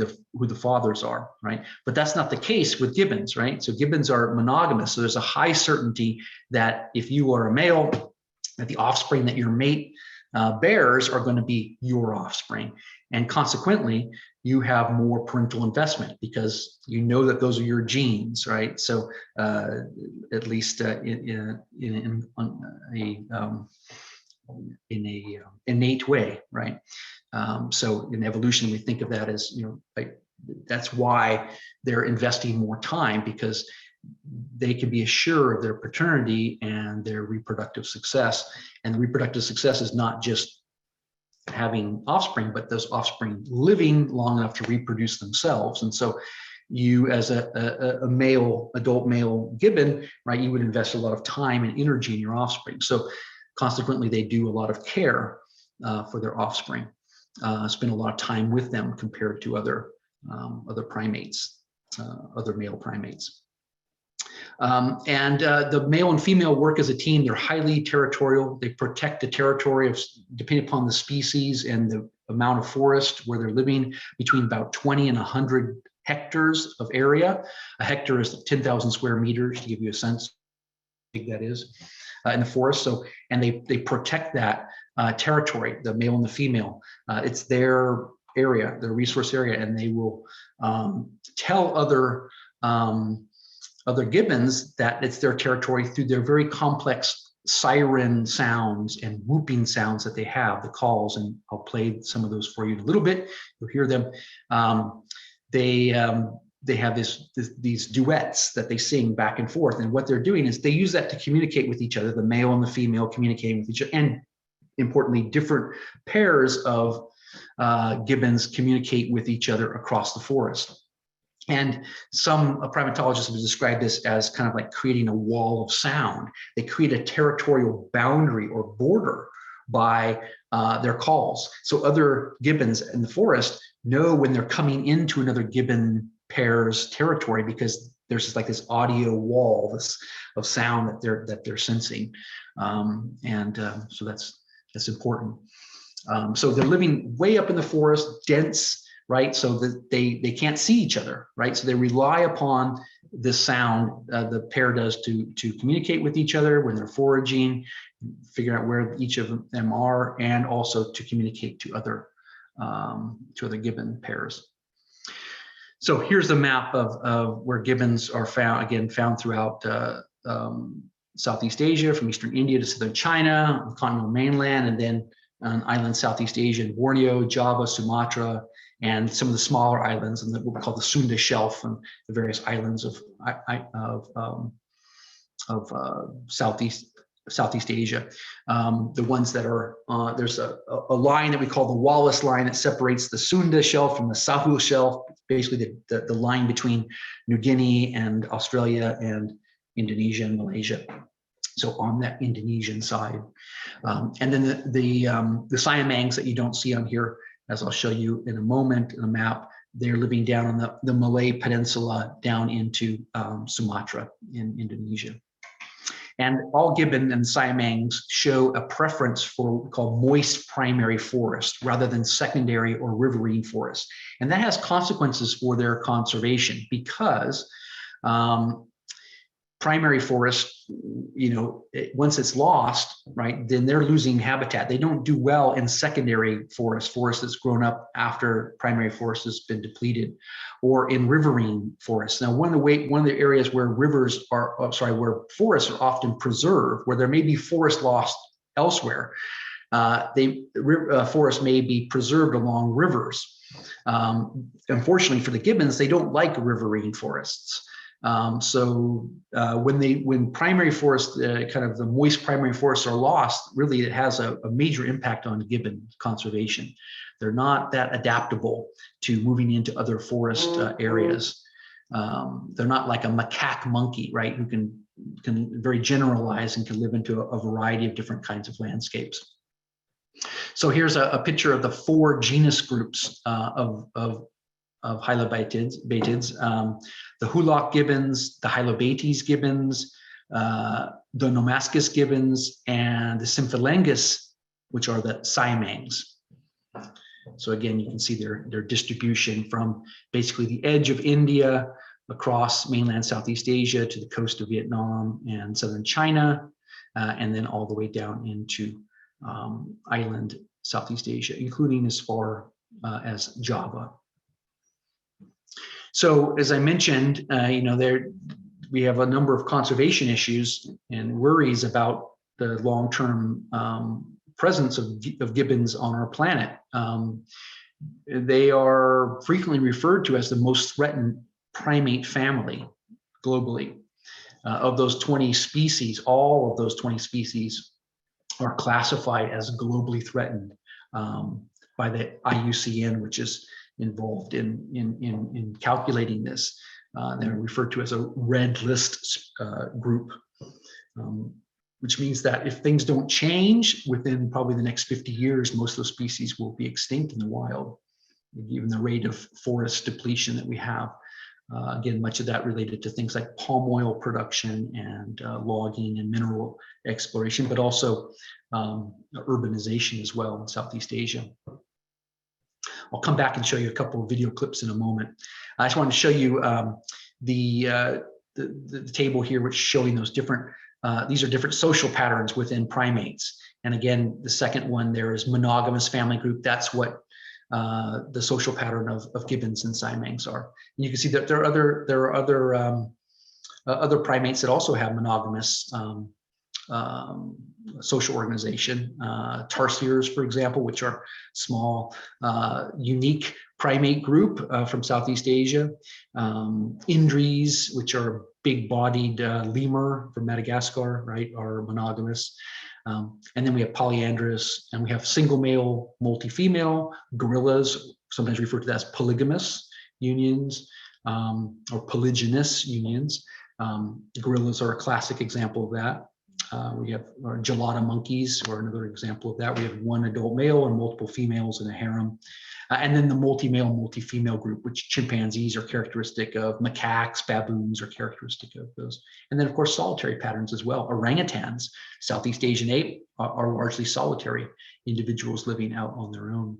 the fathers are, right? But that's not the case with gibbons, right? So gibbons are monogamous. So there's a high certainty that if you are a male, that the offspring that your mate bears are going to be your offspring. And consequently, you have more parental investment because you know that those are your genes, right? So at least in a innate way, right? So in evolution, we think of that as, like, that's why they're investing more time, because they can be assured of their paternity and their reproductive success. And the reproductive success is not just having offspring, but those offspring living long enough to reproduce themselves. And so you, as a adult male gibbon, right, you would invest a lot of time and energy in your offspring. So consequently, they do a lot of care for their offspring, spend a lot of time with them compared to other primates, other male primates. The male and female work as a team. They're highly territorial. They protect the territory depending upon the species and the amount of forest where they're living, between about 20 and 100 hectares of area. A hectare is 10,000 square meters, to give you a sense how big that is in the forest. So, and they protect that territory, the male and the female. It's their area, their resource area, and they will tell other gibbons that it's their territory through their very complex siren sounds and whooping sounds that they have, the calls, and I'll play some of those for you in a little bit. You'll hear them. They have these duets that they sing back and forth, and what they're doing is they use that to communicate with each other, the male and the female communicating with each other, and importantly, different pairs of gibbons communicate with each other across the forest. And some primatologists have described this as kind of like creating a wall of sound. They create a territorial boundary or border by their calls. So other gibbons in the forest know when they're coming into another gibbon pair's territory, because there's just like this audio wall of sound that they're sensing. So that's important. So they're living way up in the forest, dense, right? So that they can't see each other, right? So they rely upon the sound the pair does to communicate with each other when they're foraging, figure out where each of them are, and also to communicate to other gibbon pairs. So here's the map of where gibbons are found, again, found throughout Southeast Asia, from Eastern India to Southern China, the continental mainland, and then on islands Southeast Asia, and Borneo, Java, Sumatra, and some of the smaller islands in what we call the Sunda Shelf, and the various islands of Southeast Asia. The ones that are, there's a line that we call the Wallace line that separates the Sunda Shelf from the Sahul Shelf, basically the line between New Guinea and Australia and Indonesia and Malaysia. So on that Indonesian side. And then the Siamangs that you don't see on here, as I'll show you in a moment in a map, they're living down on the Malay Peninsula down into Sumatra in Indonesia. And all gibbon and Siamangs show a preference for what we call moist primary forest rather than secondary or riverine forest. And that has consequences for their conservation, because primary forest, once it's lost, right, then they're losing habitat. They don't do well in secondary forest that's grown up after primary forest has been depleted, or in riverine forests. Now, one of the areas where where forests are often preserved, where there may be forest lost elsewhere, forests may be preserved along rivers. Unfortunately for the gibbons, they don't like riverine forests. When primary forests, kind of the moist primary forests, are lost, really it has a major impact on gibbon conservation. They're not that adaptable to moving into other forest areas. They're not like a macaque monkey, right, who can very generalize and can live into a variety of different kinds of landscapes. So here's a picture of the 4 genus groups of hylobatids, the Hulock gibbons, the Hylobates gibbons, the Nomascus gibbons, and the Symphalangus, which are the siamangs. So again, you can see their distribution from basically the edge of India across mainland Southeast Asia to the coast of Vietnam and southern China, and then all the way down into island Southeast Asia, including as far as Java. So as I mentioned, we have a number of conservation issues and worries about the long-term presence of gibbons on our planet. They are frequently referred to as the most threatened primate family globally. Of those 20 species, all of those 20 species are classified as globally threatened by the IUCN, which is involved in calculating this. They're referred to as a red list group, which means that if things don't change within probably the next 50 years, most of those species will be extinct in the wild, given the rate of forest depletion that we have. Again, much of that related to things like palm oil production and logging and mineral exploration, but also urbanization as well in Southeast Asia. I'll come back and show you a couple of video clips in a moment. I just wanted to show you the table here, which is showing those different, these are different social patterns within primates. And again, the second one there is monogamous family group. That's what the social pattern of gibbons and siamangs are. And you can see that there are other primates that also have monogamous social organization. Tarsiers, for example, which are small, unique primate group from Southeast Asia. Indries, which are big-bodied lemur from Madagascar, right, are monogamous. And then we have polyandrous, and we have single male, multi-female, gorillas, sometimes referred to as polygamous unions, or polygynous unions. Gorillas are a classic example of that. We have our gelada monkeys, or another example of that. We have one adult male and multiple females in a harem. And then the multi-male, multi-female group, which chimpanzees are characteristic of, macaques, baboons are characteristic of those. And then, of course, solitary patterns as well. Orangutans, Southeast Asian ape, are largely solitary individuals living out on their own.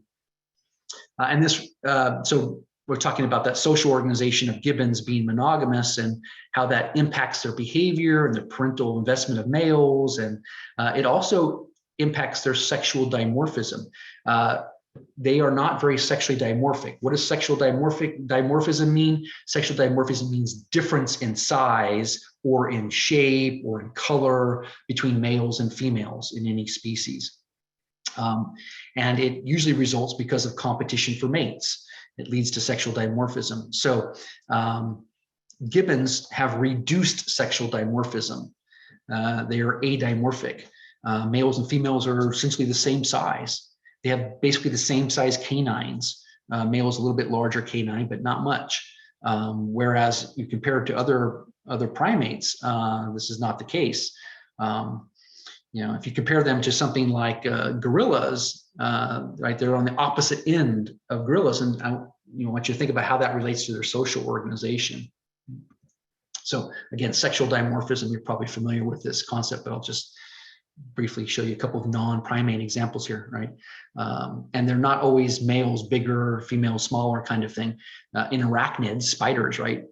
And this, so we're talking about that social organization of gibbons being monogamous and how that impacts their behavior and the parental investment of males. And it also impacts their sexual dimorphism. They are not very sexually dimorphic. What does sexual dimorphism mean? Sexual dimorphism means difference in size or in shape or in color between males and females in any species. And it usually results because of competition for mates. It leads to sexual dimorphism. So gibbons have reduced sexual dimorphism. They are adimorphic. Males and females are essentially the same size. They have basically the same size canines. Males a little bit larger canine, but not much. Whereas you compare it to other primates, this is not the case. If you compare them to something like gorillas, right, they're on the opposite end of gorillas, and I want you to think about how that relates to their social organization. So again, sexual dimorphism, you're probably familiar with this concept, but I'll just briefly show you a couple of non-primate examples here, right? And they're not always males bigger, females smaller kind of thing. In arachnids, spiders, right,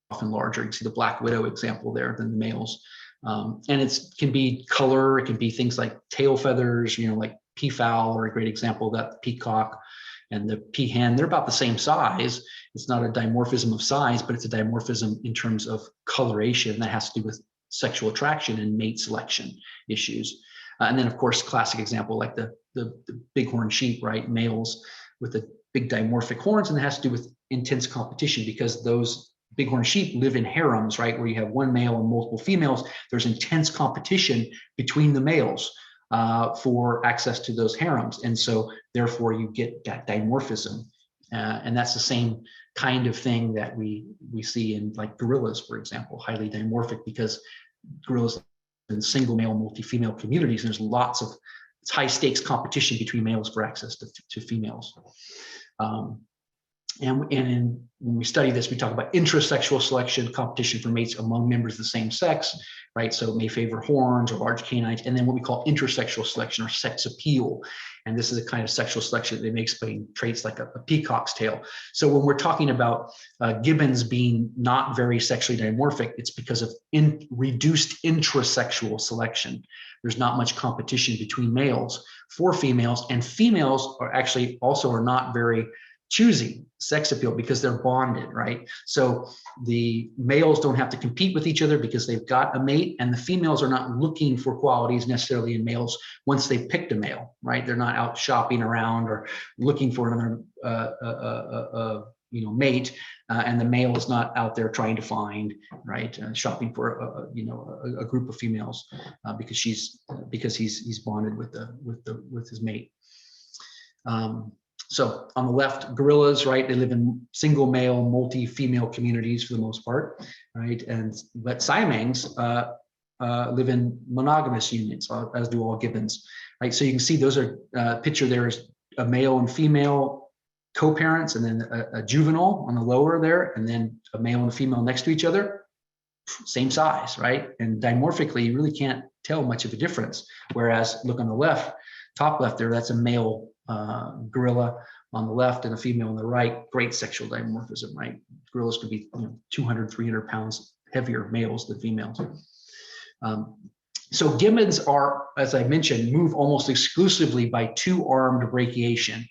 often larger. You can see the black widow example there than the males. And it can be color, it can be things like tail feathers, like peafowl are a great example of that, peacock and the peahen. They're about the same size. It's not a dimorphism of size, but it's a dimorphism in terms of coloration that has to do with sexual attraction and mate selection issues. And then, of course, classic example like the bighorn sheep, right? Males with the big dimorphic horns, and it has to do with intense competition because those bighorn sheep live in harems, right? Where you have one male and multiple females. There's intense competition between the males for access to those harems. And so therefore you get that dimorphism. And that's the same kind of thing that we see in like gorillas, for example, highly dimorphic, because gorillas in single male, multi-female communities, there's lots of it's high stakes competition between males for access to females. When we study this, we talk about intrasexual selection, competition for mates among members of the same sex, right? So it may favor horns or large canines, and then what we call intersexual selection or sex appeal. And this is a kind of sexual selection that may explain traits like a peacock's tail. So when we're talking about Gibbons being not very sexually dimorphic, it's because of reduced intrasexual selection. There's not much competition between males for females, and females are actually also are not very choosy sex appeal because they're bonded, right? So the males don't have to compete with each other because they've got a mate, and the females are not looking for qualities necessarily in males once they've picked a male, right? They're not out shopping around or looking for another mate, and the male is not out there trying to find, right, shopping for a group of females because he's bonded with his mate. So on the left, gorillas, right? They live in single male, multi-female communities for the most part, right? But siamangs live in monogamous unions, as do all gibbons, right? So you can see those are picture there is a male and female co-parents, and then a juvenile on the lower there, and then a male and a female next to each other, same size, right? And dimorphically, you really can't tell much of a difference. Whereas look on the left, top left there, that's a male gorilla on the left and a female on the right. Great sexual dimorphism, right? Gorillas could be 200, 300 pounds heavier males than females. So gibbons are, as I mentioned, move almost exclusively by two-armed brachiation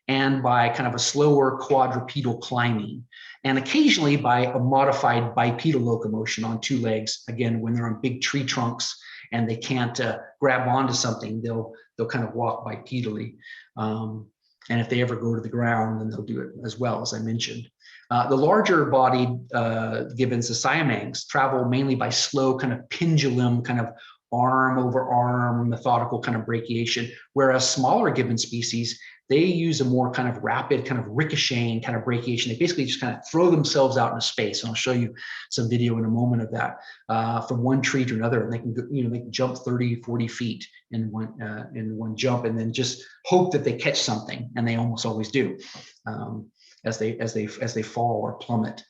and by kind of a slower quadrupedal climbing, and occasionally by a modified bipedal locomotion on two legs. Again, when they're on big tree trunks and they can't grab onto something, they'll kind of walk bipedally. And if they ever go to the ground, then they'll do it as well, as I mentioned. The larger bodied gibbons, the siamangs, travel mainly by slow kind of pendulum, kind of arm over arm, methodical kind of brachiation, whereas smaller gibbon species, they use a more kind of rapid, kind of ricocheting kind of brachiation. They basically just kind of throw themselves out into space. And I'll show you some video in a moment of that, from one tree to another. And they can, they can jump 30, 40 feet in one jump, and then just hope that they catch something. And they almost always do, as they fall or plummet.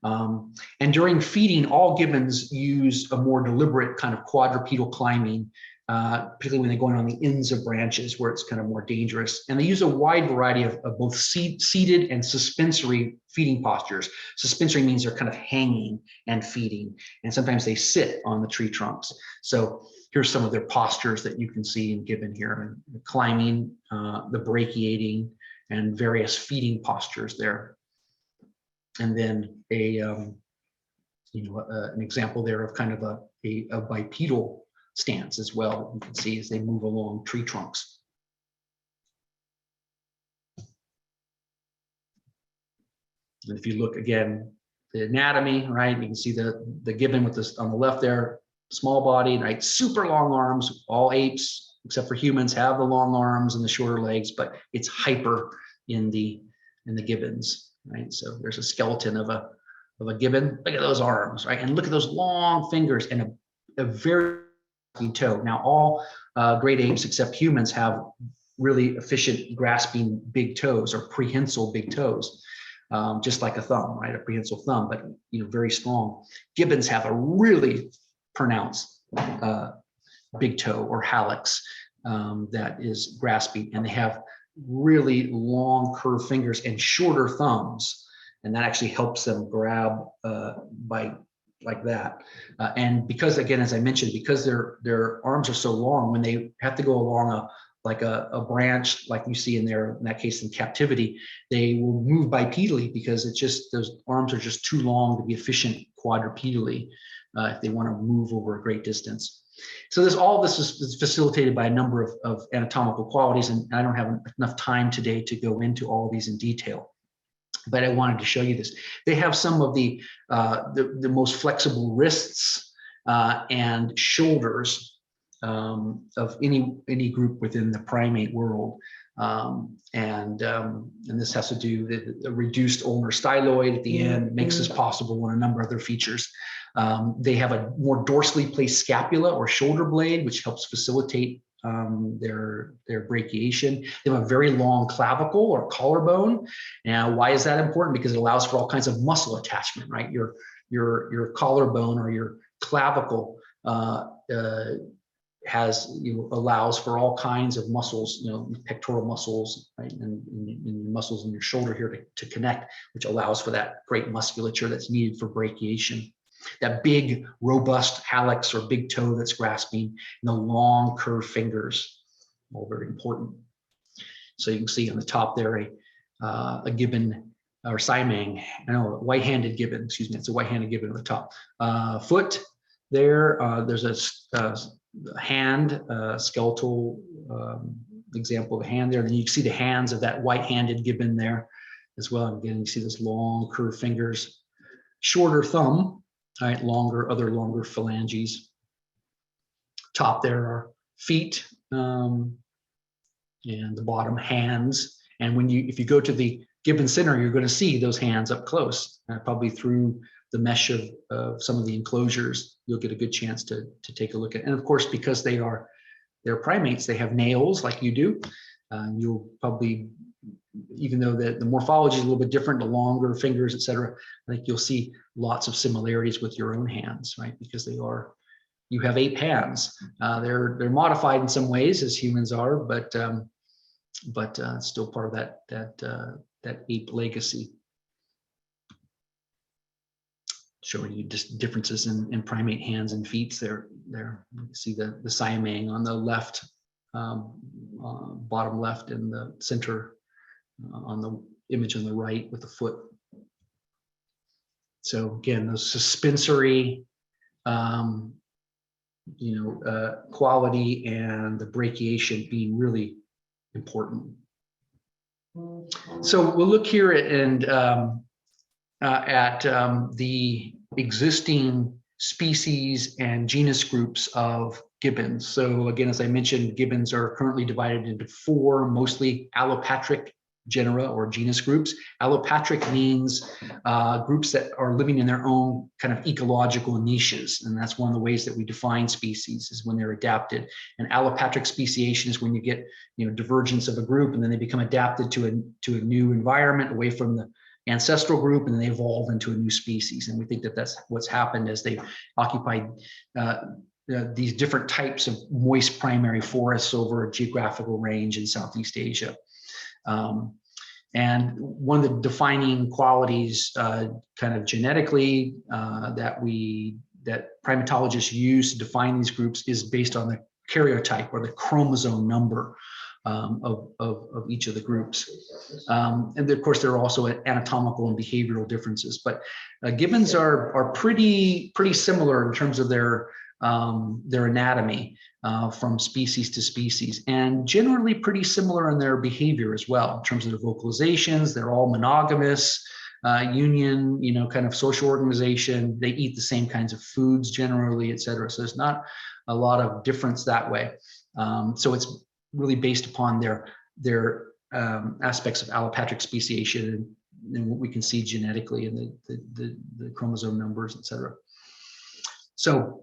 And during feeding, all gibbons use a more deliberate kind of quadrupedal climbing, particularly when they're going on the ends of branches where it's kind of more dangerous. And they use a wide variety of both seated and suspensory feeding postures. Suspensory means they're kind of hanging and feeding, and sometimes they sit on the tree trunks. So here's some of their postures that you can see in gibbon here: and climbing, the brachiating, and various feeding postures there. And then an example there of kind of a bipedal stance as well. You can see as they move along tree trunks. And if you look again, the anatomy, right? You can see the gibbon with this on the left there, small body, right? Super long arms. All apes, except for humans, have the long arms and the shorter legs, but it's hyper in the gibbons, right? So there's a skeleton of a gibbon. Look at those arms, right? And look at those long fingers and a very toe. Now, all great apes except humans have really efficient grasping big toes, or prehensile big toes, just like a thumb, right? A prehensile thumb, but very strong. Gibbons have a really pronounced big toe or hallux that is grasping, and they have really long curved fingers and shorter thumbs, and that actually helps them grab by like that. And because, again, as I mentioned, because their arms are so long, when they have to go along a branch, like you see in that case in captivity, they will move bipedally because it's just, those arms are just too long to be efficient quadrupedally if they want to move over a great distance. So all this is facilitated by a number of anatomical qualities, and I don't have enough time today to go into all of these in detail, but I wanted to show you this. They have some of the most flexible wrists and shoulders of any group within the primate world. And this has to do with the reduced ulnar styloid at the end, makes this possible, and a number of other features. They have a more dorsally placed scapula or shoulder blade, which helps facilitate their brachiation. They have a very long clavicle or collarbone. Now, why is that important? Because it allows for all kinds of muscle attachment, right? Your collarbone or your clavicle allows for all kinds of muscles, pectoral muscles, right, and muscles in your shoulder here to connect, which allows for that great musculature that's needed for brachiation. That big, robust hallux or big toe that's grasping, and the long curved fingers, all very important. So you can see on the top there a gibbon or Simang, white-handed gibbon, excuse me, it's a white-handed gibbon on the top. Foot there, there's a hand, skeletal example of a hand there. Then you can see the hands of that white-handed gibbon there as well. And again, you see those long curved fingers, shorter thumb, right, other longer phalanges. Top there are feet, and the bottom hands. And if you go to the gibbon center, you're going to see those hands up close, probably through the mesh of some of the enclosures. You'll get a good chance to take a look at. And of course, because they're primates, they have nails like you do. You'll probably, even though the morphology is a little bit different, the longer fingers, et cetera, I think you'll see lots of similarities with your own hands, right? Because you have ape hands. They're modified in some ways as humans are, but still part of that ape legacy. Showing you just differences in primate hands and feet. There you can see the Siamang on the left, bottom left, and the center on the image on the right with the foot. So again, those suspensory, quality and the brachiation being really important. So we'll look here at the existing species and genus groups of gibbons. So again, as I mentioned, gibbons are currently divided into 4 mostly allopatric genera or genus groups. Allopatric means groups that are living in their own kind of ecological niches. And that's one of the ways that we define species, is when they're adapted. And allopatric speciation is when you get divergence of a group, and then they become adapted to a new environment away from the ancestral group, and then they evolve into a new species. And we think that that's what's happened as they occupied these different types of moist primary forests over a geographical range in Southeast Asia. And one of the defining qualities kind of genetically that primatologists use to define these groups is based on the karyotype or the chromosome number of each of the groups. And of course, there are also anatomical and behavioral differences, but gibbons are pretty similar in terms of their anatomy from species to species, and generally pretty similar in their behavior as well. In terms of their vocalizations, they're all monogamous, union, kind of social organization. They eat the same kinds of foods generally, et cetera. So there's not a lot of difference that way. So it's really based upon their aspects of allopatric speciation and what we can see genetically in the chromosome numbers, et cetera. So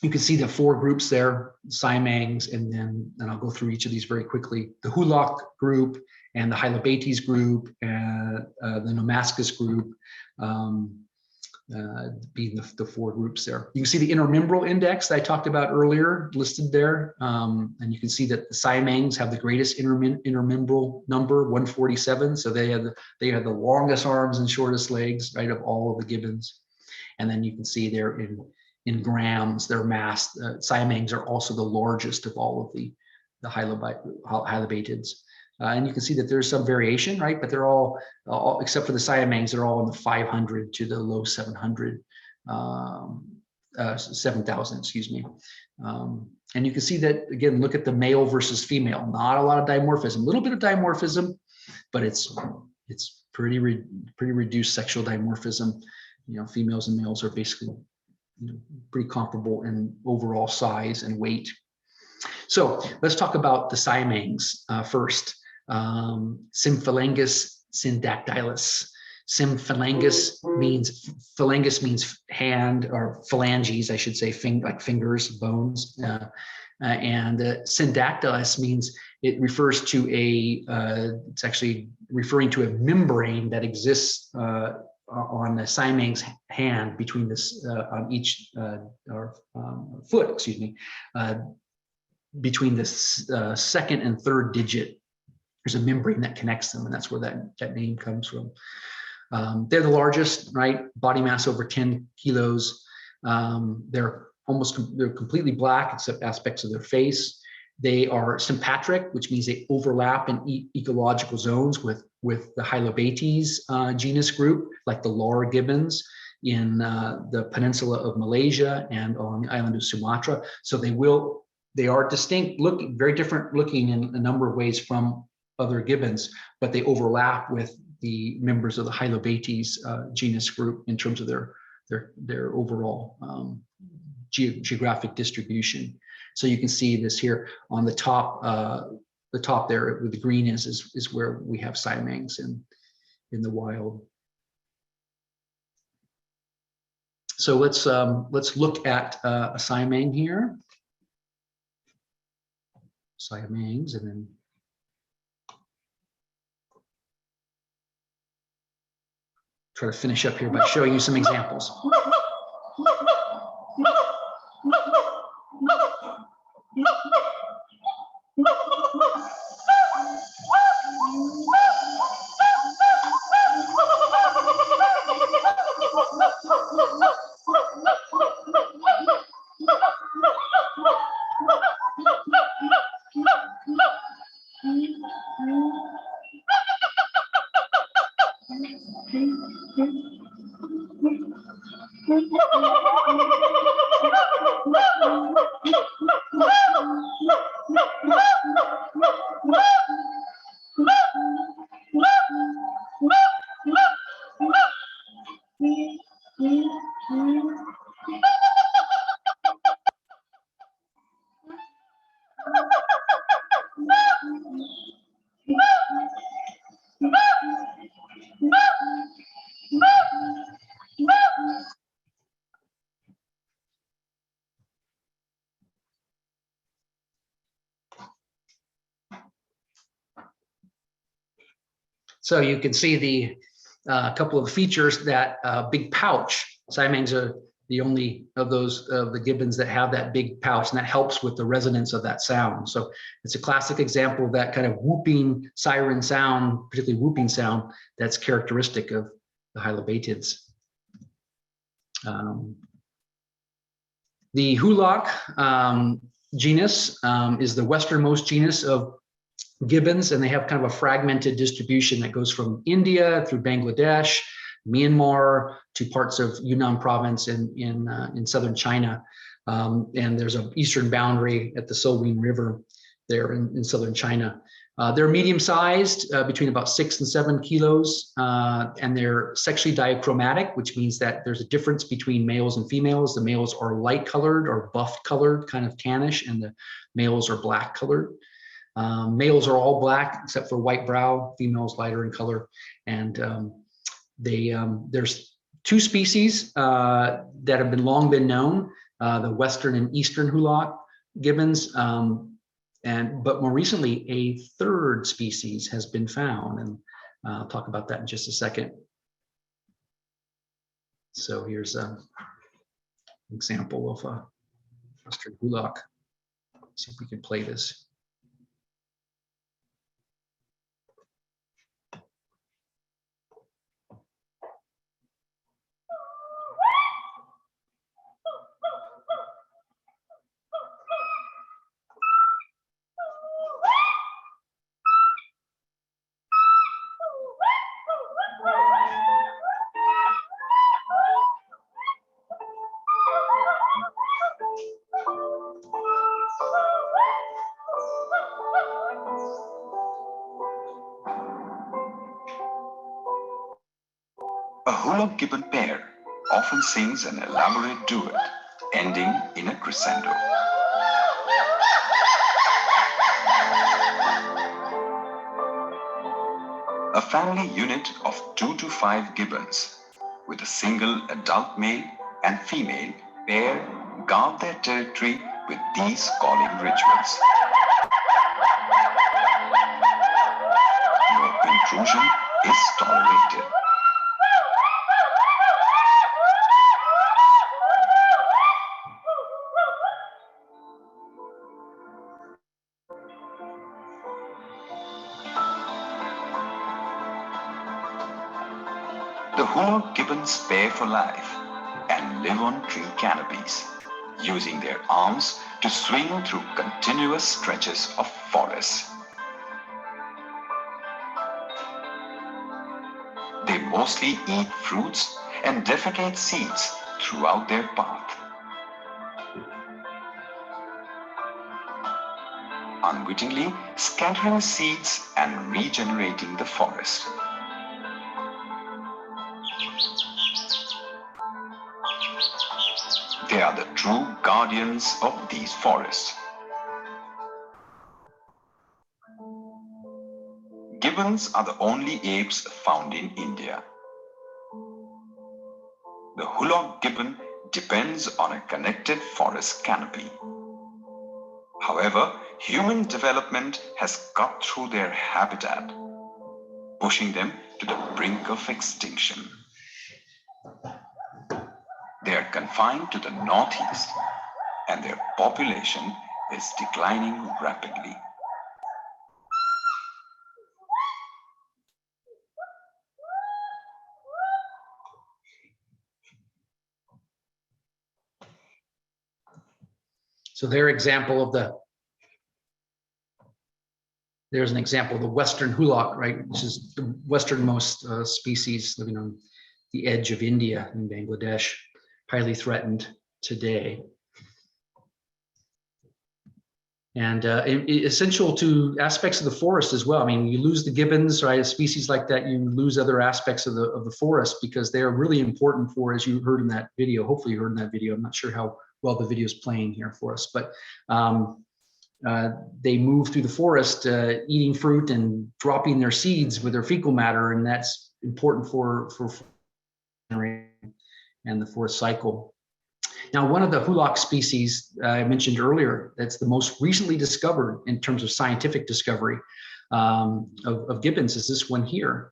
you can see the 4 groups there, Siamangs, and I'll go through each of these very quickly. The Hulak group and the Hylobates group and the Nomascus group being the 4 groups there. You can see the intermembral index that I talked about earlier listed there. And you can see that the Siamangs have the greatest intermembral number, 147. So they have the longest arms and shortest legs, right, of all of the gibbons. And then you can see there in grams, their mass. Siamangs are also the largest of all of the Hylobatids. And you can see that there's some variation, right? But they're all except for the Siamangs, they're all in the 500 to the low 700, 7,000, excuse me. And you can see that, again, look at the male versus female. Not a lot of dimorphism, a little bit of dimorphism, but it's pretty reduced sexual dimorphism. Females and males are basically pretty comparable in overall size and weight. So let's talk about the Siamangs first. Symphalangus syndactylus. Symphalangus means hand, or phalanges, I should say, like fingers, bones. And syndactylous means it refers to it's actually referring to a membrane that exists on the Siamang's hand between this on each foot, excuse me, between this second and third digit. There's a membrane that connects them, and that's where that name comes from. They're the largest, right? Body mass over 10 kilos. They're completely black except aspects of their face. They are sympatric, which means they overlap in ecological zones with the Hylobates genus group, like the Laura gibbons in the peninsula of Malaysia and on the island of Sumatra. So they are distinct looking, very different looking in a number of ways from other gibbons, but they overlap with the members of the Hylobates genus group in terms of their overall geographic distribution. So you can see this here on the top there with the green is where we have Siamangs in the wild. So let's look at a Siamang here. Siamangs, and then try to finish up here by showing you some examples. So you can see the couple of features that big pouch. Siamangs are the only of those of the gibbons that have that big pouch, and that helps with the resonance of that sound. So it's a classic example of that kind of whooping siren sound, particularly whooping sound, that's characteristic of the Hylobatids. The Hulock genus is the westernmost genus of gibbons, and they have kind of a fragmented distribution that goes from India through Bangladesh, Myanmar, to parts of Yunnan province in southern China. And there's an eastern boundary at the Solween River there in southern China. They're medium-sized, between about 6 and 7 kilos, and they're sexually diachromatic, which means that there's a difference between males and females. The males are light-colored or buff-colored, kind of tannish, and the males are black-colored. Males are all black except for white brow, females lighter in color. And there's 2 species that have long been known, the western and eastern Hulock gibbons, but more recently a 3rd species has been found, and I'll talk about that in just a second. So here's an example of a western Hulock. See if we can play this. A Hulock gibbon pair often sings an elaborate duet, ending in a crescendo. A family unit of 2 to 5 gibbons, with a single adult male and female pair, guard their territory with these calling rituals. No intrusion is tolerated. The Hula Gibbons pair for life and live on tree canopies, using their arms to swing through continuous stretches of forest. They mostly eat fruits and defecate seeds throughout their path. Unwittingly scattering seeds and regenerating the forest. They are the true guardians of these forests. Gibbons are the only apes found in India. The Hulok gibbon depends on a connected forest canopy. However, human development has cut through their habitat, pushing them to the brink of extinction. They are confined to the northeast, and their population is declining rapidly. So there's an example of the Western Hulak, right, which is the westernmost species living on the edge of India and Bangladesh, highly threatened today. And essential to aspects of the forest as well. I mean, you lose the gibbons, right? A species like that, you lose other aspects of the forest because they are really important for, as you heard in that video. Hopefully, you heard in that video. I'm not sure how well the video is playing here for us, but they move through the forest, eating fruit and dropping their seeds with their fecal matter, and that's important for and the forest cycle. Now, one of the Hulak species I mentioned earlier that's the most recently discovered in terms of scientific discovery of gibbons is this one here.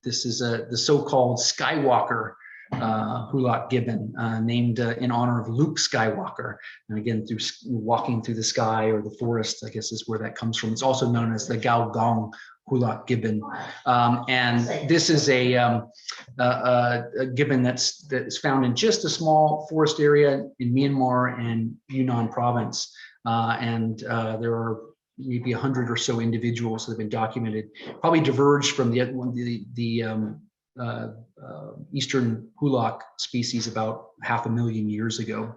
This is the so-called Skywalker Hulak gibbon, named in honor of Luke Skywalker. And again, through walking through the sky or the forest, I guess is where that comes from. It's also known as the Gaogong Hulak gibbon. And this is a gibbon that's found in just a small forest area in Myanmar and Yunnan province. There are maybe 100 or so individuals that have been documented, probably diverged from the Eastern Hulak species about 500,000 years ago.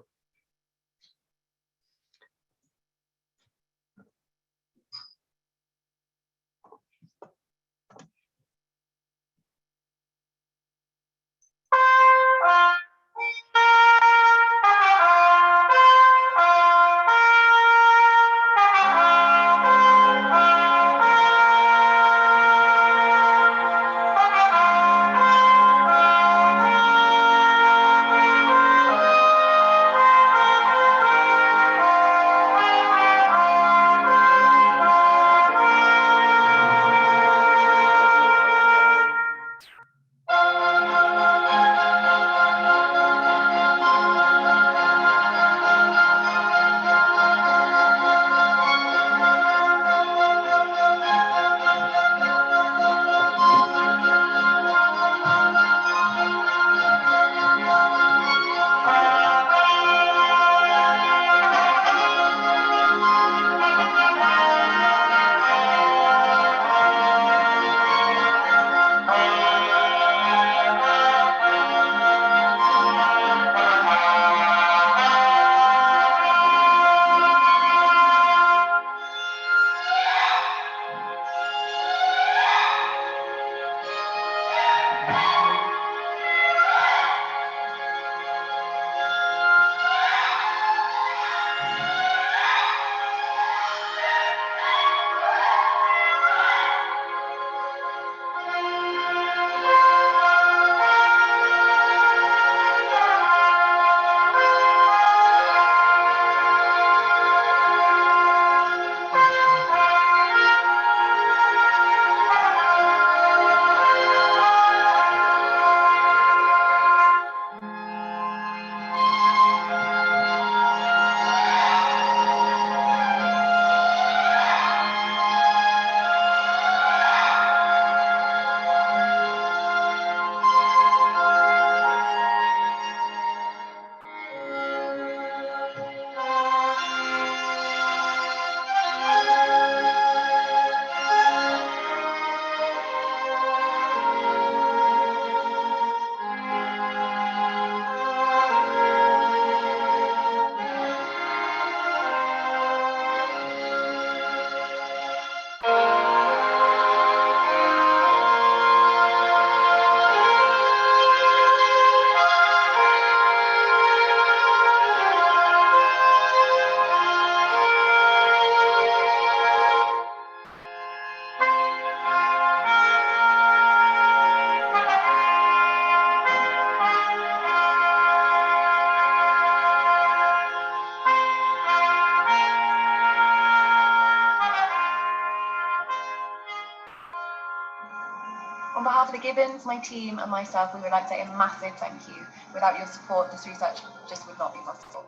On behalf of the Gibbons, my team and myself, we would like to say a massive thank you. Without your support, this research just would not be possible.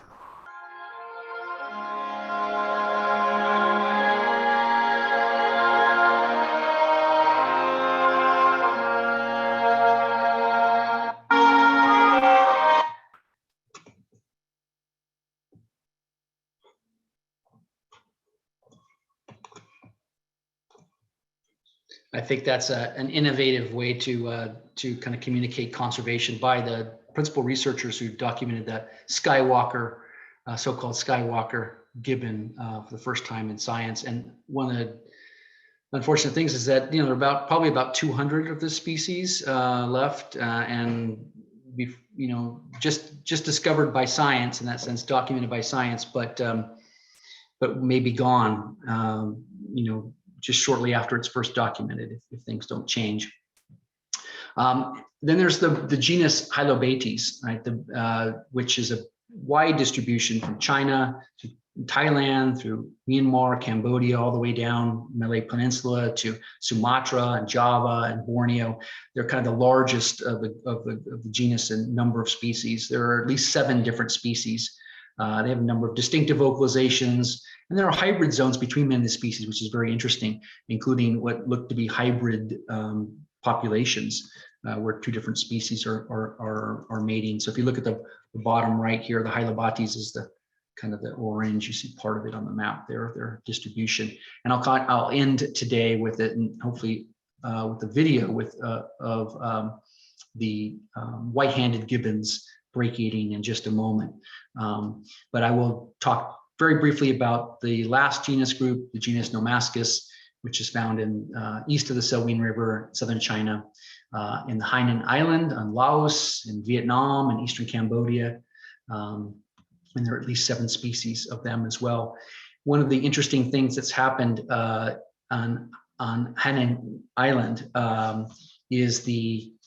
I think that's an innovative way to kind of communicate conservation by the principal researchers who documented that Skywalker, so-called Skywalker gibbon for the first time in science. And one of the unfortunate things is that, you know, there are probably about 200 of this species left, and we've, you know, just discovered by science, in that sense, documented by science, but maybe gone, you know, just shortly after it's first documented, if things don't change. Then there's the genus Hylobates, right? Which is a wide distribution from China to Thailand, through Myanmar, Cambodia, all the way down Malay Peninsula to Sumatra and Java and Borneo. They're kind of the largest of the genus in number of species. There are at least 7 different species. They have a number of distinctive vocalizations, and there are hybrid zones between many of the species, which is very interesting, including what look to be hybrid populations, where 2 different species are mating. So if you look at the bottom right here, the Hylobates is the kind of the orange. You see part of it on the map there, their distribution. And I'll end today with it, and hopefully with the video of the white-handed gibbons brachiating in just a moment. But I will talk very briefly about the last genus group, the genus Nomascus, which is found in east of the Salween River, southern China, in the Hainan Island, on Laos, in Vietnam, and eastern Cambodia. And there are at least 7 species of them as well. One of the interesting things that's happened on Hainan Island is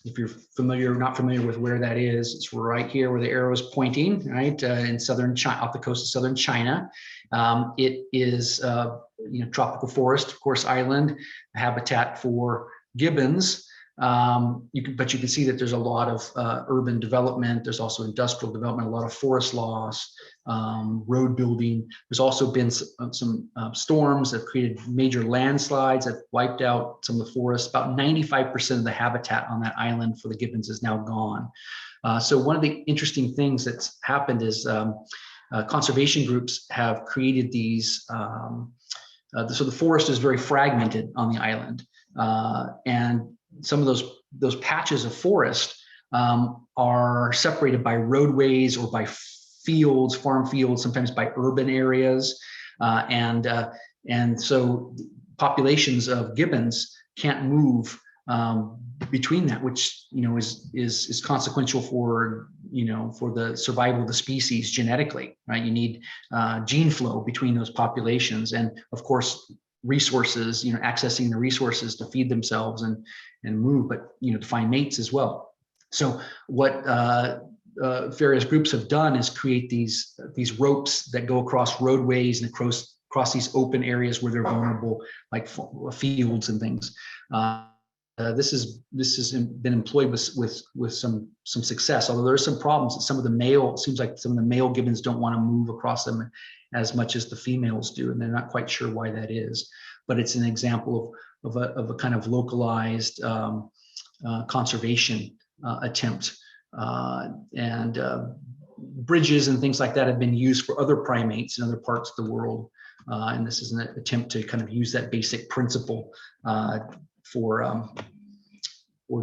if you're not familiar with where that is, it's right here where the arrow is pointing, right, in southern China, off the coast of southern China. It is tropical forest, of course, island, habitat for gibbons. But you can see that there's a lot of urban development. There's also industrial development, a lot of forest loss, road building. There's also been some storms that have created major landslides that wiped out some of the forests. About 95% of the habitat on that island for the gibbons is now gone. So one of the interesting things that's happened is conservation groups have created these. So the forest is very fragmented on the island, and some of those patches of forest are separated by roadways or by fields, farm fields, sometimes by urban areas, and so populations of gibbons can't move between that, which is consequential for the survival of the species genetically, right? You need gene flow between those populations, and of course resources, accessing the resources to feed themselves and move, but to find mates as well. So what various groups have done is create these ropes that go across roadways and across these open areas where they're vulnerable, like fields and things. This has been employed with some success, although there are some problems. It seems like some of the male gibbons don't want to move across them as much as the females do, and they're not quite sure why that is. But it's an example of a kind of localized conservation attempt, and bridges and things like that have been used for other primates in other parts of the world, and this is an attempt to kind of use that basic principle for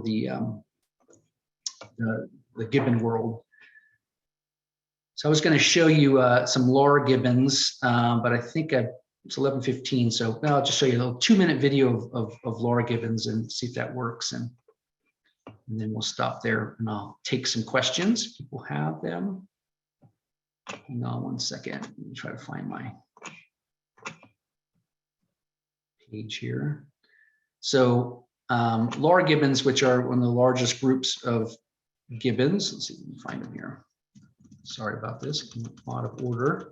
the gibbon world. So I was going to show you some Laura gibbons, but I think it's 11:15, so I'll just show you a little 2-minute video of Laura gibbons and see if that works, and then we'll stop there and I'll take some questions. People have them. Hang on one second. Let me try to find my page here. So Laura gibbons, which are one of the largest groups of gibbons. Let's see if we can find them here. Sorry about this, I'm out of order.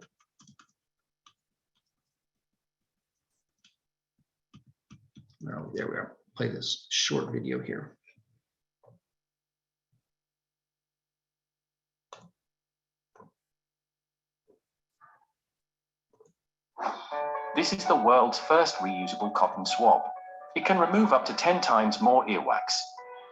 There we are. Play this short video here. This is the world's first reusable cotton swab. It can remove up to 10 times more earwax.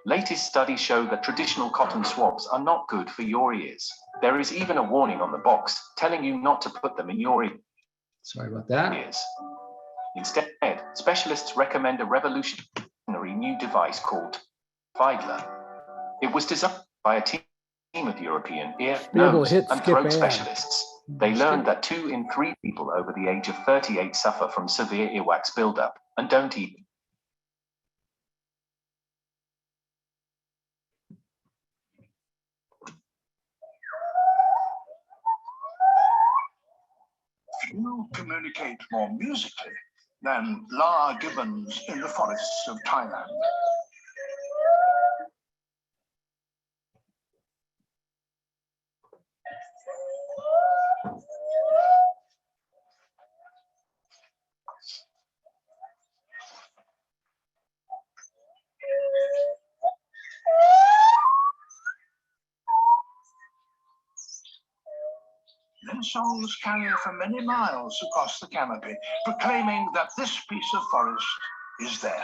Latest studies show that traditional cotton swabs are not good for your ears. There is even a warning on the box telling you not to put them in your ears. Sorry about that. Instead, specialists recommend a revolutionary new device called Vidler. It was designed by a team of European ear, nose, and throat specialists. They learned that 2 in 3 people over the age of 38 suffer from severe earwax buildup and don't eat. Few communicate more musically than Lara Gibbons in the forests of Thailand. Then songs carry for many miles across the canopy, proclaiming that this piece of forest is theirs.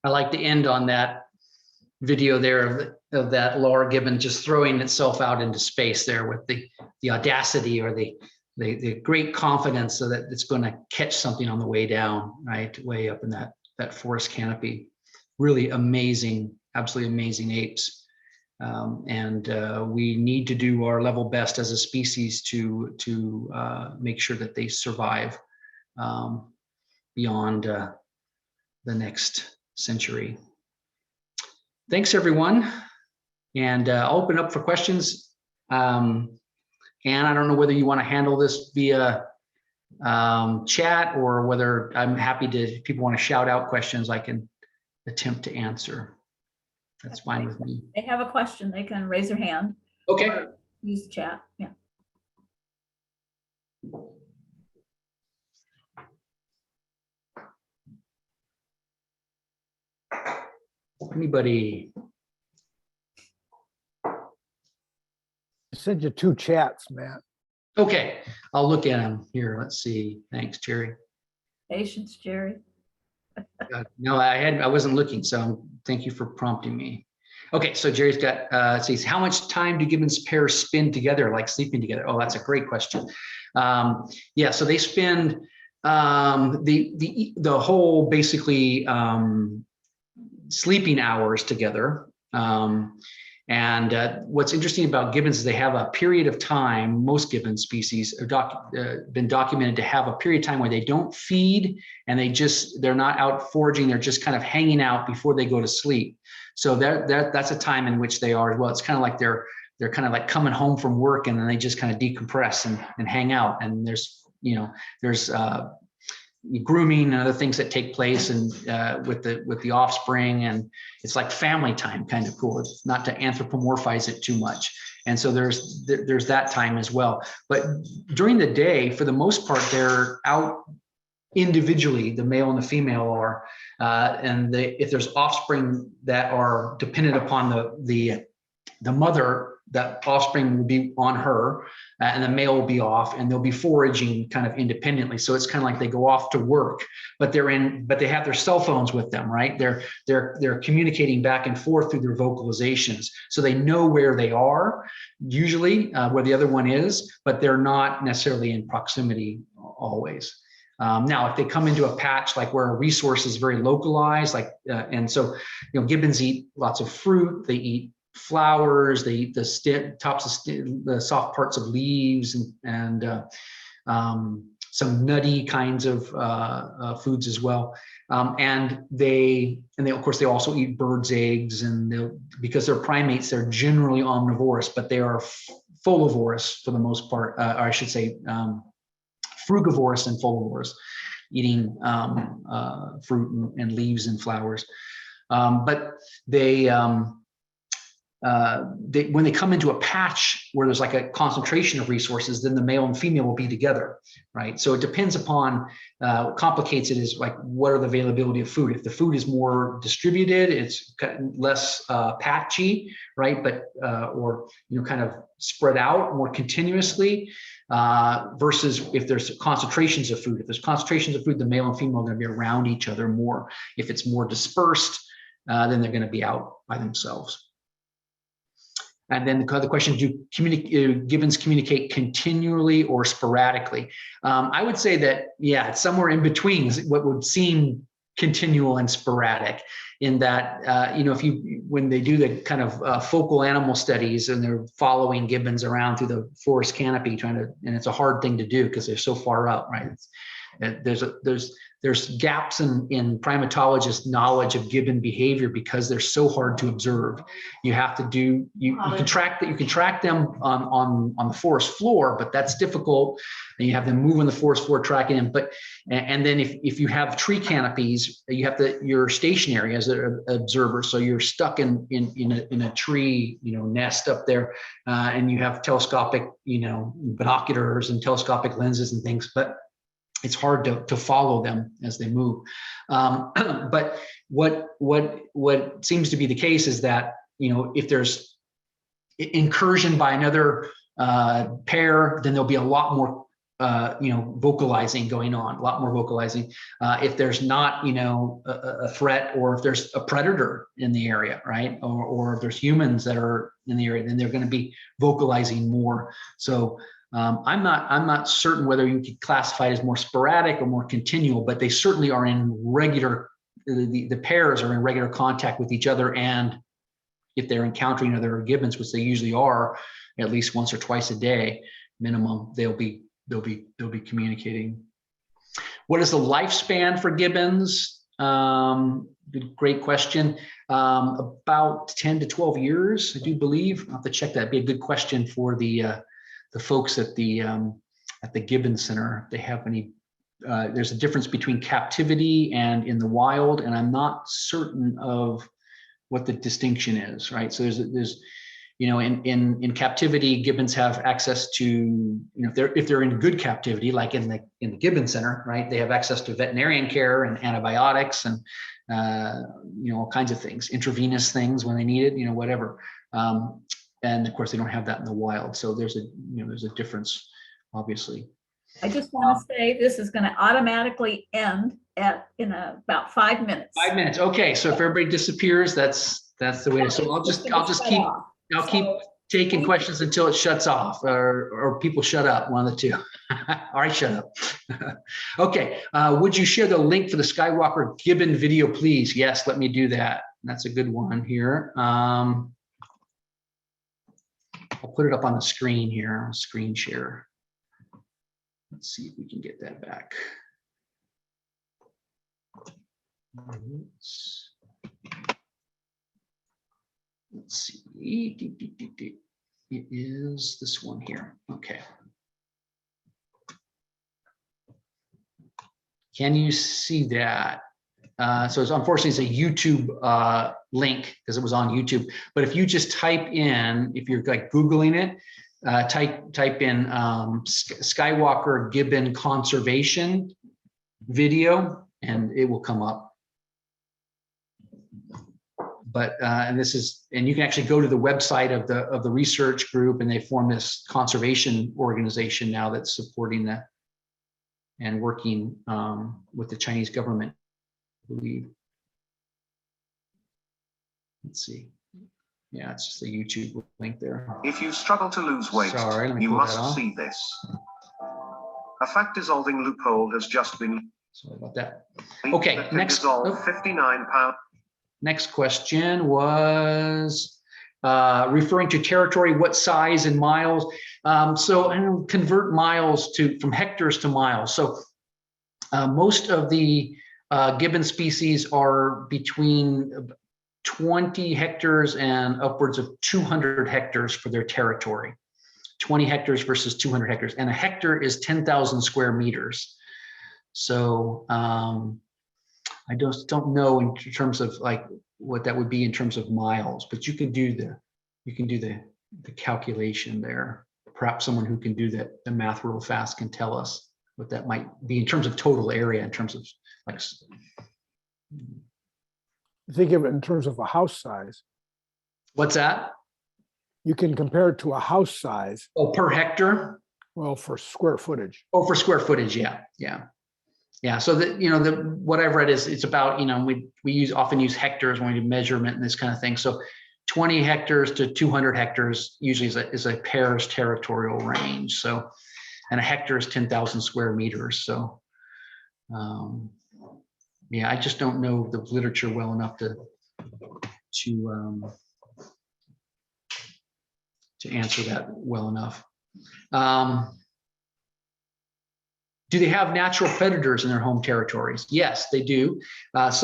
I like to end on that video there of that Laura Gibbon just throwing itself out into space there with the audacity or the great confidence so that it's going to catch something on the way down, right, way up in that forest canopy. Really amazing, absolutely amazing apes. We need to do our level best as a species to make sure that they survive beyond the next century. Thanks, everyone. And I'll open up for questions. Anne, I don't know whether you want to handle this via chat or whether I'm happy to, if people want to shout out questions, I can attempt to answer. That's fine with me. They have a question, they can raise their hand. Okay. Or use the chat, yeah. Anybody? I sent you 2 chats, Matt. Okay, I'll look at them here. Let's see. Thanks, Jerry. Patience, Jerry. No, I wasn't looking, so thank you for prompting me. Okay, so Jerry's got, says, how much time do Gibbons pairs spend together, like sleeping together? Oh, that's a great question. Yeah, so they spend the whole basically sleeping hours together. What's interesting about Gibbons is they have a period of time, most Gibbon species are been documented to have a period of time where they don't feed and they're not out foraging, they're just kind of hanging out before they go to sleep. So that's a time in which they are, well, it's kind of like they're kind of like coming home from work and then they just kind of decompress and hang out. And there's grooming and other things that take place and with the offspring, and it's like family time, kind of cool. It's not to anthropomorphize it too much. And so there's that time as well. But during the day, for the most part, they're out individually, the male and the female are, if there's offspring that are dependent upon the mother, that offspring will be on her and the male will be off, and they'll be foraging kind of independently. So it's kind of like they go off to work, but they have their cell phones with them, right? They're communicating back and forth through their vocalizations. So they know where they are, usually where the other one is, but they're not necessarily in proximity always. Now, if they come into a patch like where a resource is very localized, and so, Gibbons eat lots of fruit, they eat flowers, they eat the tops of the soft parts of leaves, and some nutty kinds of foods as well. And they of course, they also eat birds' eggs, and because they're primates, they're generally omnivorous, but they are fullivorous for the most part, or I should say frugivorous and fullivorous, eating fruit and leaves and flowers. But when they come into a patch where there's like a concentration of resources, then the male and female will be together, right? So it depends upon, what complicates it is like, what are the availability of food? If the food is more distributed, it's less patchy, right? But, or, kind of spread out more continuously, versus if there's concentrations of food. If there's concentrations of food, the male and female are going to be around each other more. If it's more dispersed, then they're going to be out by themselves. And then the other question, do gibbons communicate continually or sporadically? I would say that, yeah, it's somewhere in between what would seem continual and sporadic, in that, when they do the kind of focal animal studies and they're following gibbons around through the forest canopy, and it's a hard thing to do because they're so far up, right? There's gaps in primatologists' knowledge of gibbon behavior because they're so hard to observe. You have to do, you can track them on the forest floor, but that's difficult. And you have them move on the forest floor, tracking them. And then if you have tree canopies, you're stationary as an observer. So you're stuck in a tree, nest up there, and you have telescopic, binoculars and telescopic lenses and things, but it's hard to follow them as they move. But what seems to be the case is that, if there's incursion by another pair, then there'll be a lot more, vocalizing going on, a lot more vocalizing. If there's not, a threat, or if there's a predator in the area, right? Or if there's humans that are in the area, then they're going to be vocalizing more. So I'm not certain whether you could classify it as more sporadic or more continual, but they certainly are in regular, the pairs are in regular contact with each other. And if they're encountering other gibbons, which they usually are at least once or twice a day minimum, they'll be communicating. What is the lifespan for gibbons? Great question. About 10 to 12 years, I do believe. I'll have to check that. It'd be a good question for the folks at the Gibbons Center. If they have any, there's a difference between captivity and in the wild, and I'm not certain of what the distinction is, right? So there's in captivity, gibbons have access to, if they're in good captivity, like in the Gibbons Center, right? They have access to veterinarian care and antibiotics and all kinds of things, intravenous things when they need it, whatever. And of course, they don't have that in the wild. So there's a difference, obviously. I just want to say this is going to automatically end in about 5 minutes. 5 minutes. Okay. So if everybody disappears, that's the way. So I'll keep taking questions until it shuts off, or people shut up, one of the two. All right, shut up. Okay. Would you share the link for the Skywalker Gibbon video, please? Yes, let me do that. That's a good one here. I'll put it up on the screen here, screen share. Let's see if we can get that back. Let's see. It is this one here. Okay. Can you see that? So it's unfortunately it's a YouTube link because it was on YouTube. But if you just type in, if you're like Googling it, type in Skywalker Gibbon conservation video, and it will come up. But and you can actually go to the website of the research group, and they formed this conservation organization now that's supporting that and working with the Chinese government, I believe. Let's see. Yeah, it's just a YouTube link there. If you struggle to lose weight, you must see this. A fat-dissolving loophole has just been... Sorry about that. Okay, next. 59 pounds. Next question was referring to territory, what size in miles? So I don't convert miles from hectares to miles. So most of the gibbon species are between 20 hectares and upwards of 200 hectares for their territory. 20 hectares versus 200 hectares. And a hectare is 10,000 square meters. So I just don't know in terms of like what that would be in terms of miles, but you can do the calculation there. Perhaps someone who can do the math real fast can tell us what that might be in terms of total area, in terms of like. Think of it in terms of a house size. What's that? You can compare it to a house size. Oh, per hectare? Well, for square footage. Oh, for square footage, yeah. So that what I've read is it's about we often use hectares when we do measurement and this kind of thing. So 20 hectares to 200 hectares usually is a pair's territorial range. So, and a hectare is 10,000 square meters. So, yeah, I just don't know the literature well enough to answer that well enough. Do they have natural predators in their home territories? Yes, they do. And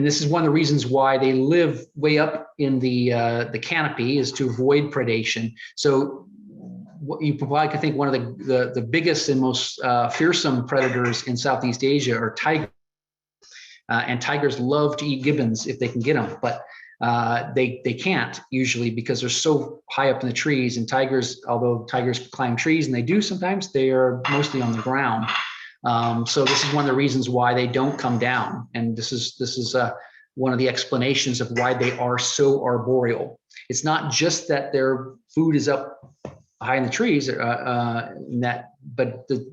this is one of the reasons why they live way up in the canopy, is to avoid predation. So what you probably can think one of the biggest and most fearsome predators in Southeast Asia are tigers. And tigers love to eat gibbons if they can get them, but they can't usually because they're so high up in the trees. And tigers, although tigers climb trees, and they do sometimes, they are mostly on the ground. So this is one of the reasons why they don't come down. And this is one of the explanations of why they are so arboreal. It's not just that their food is up high in the trees, but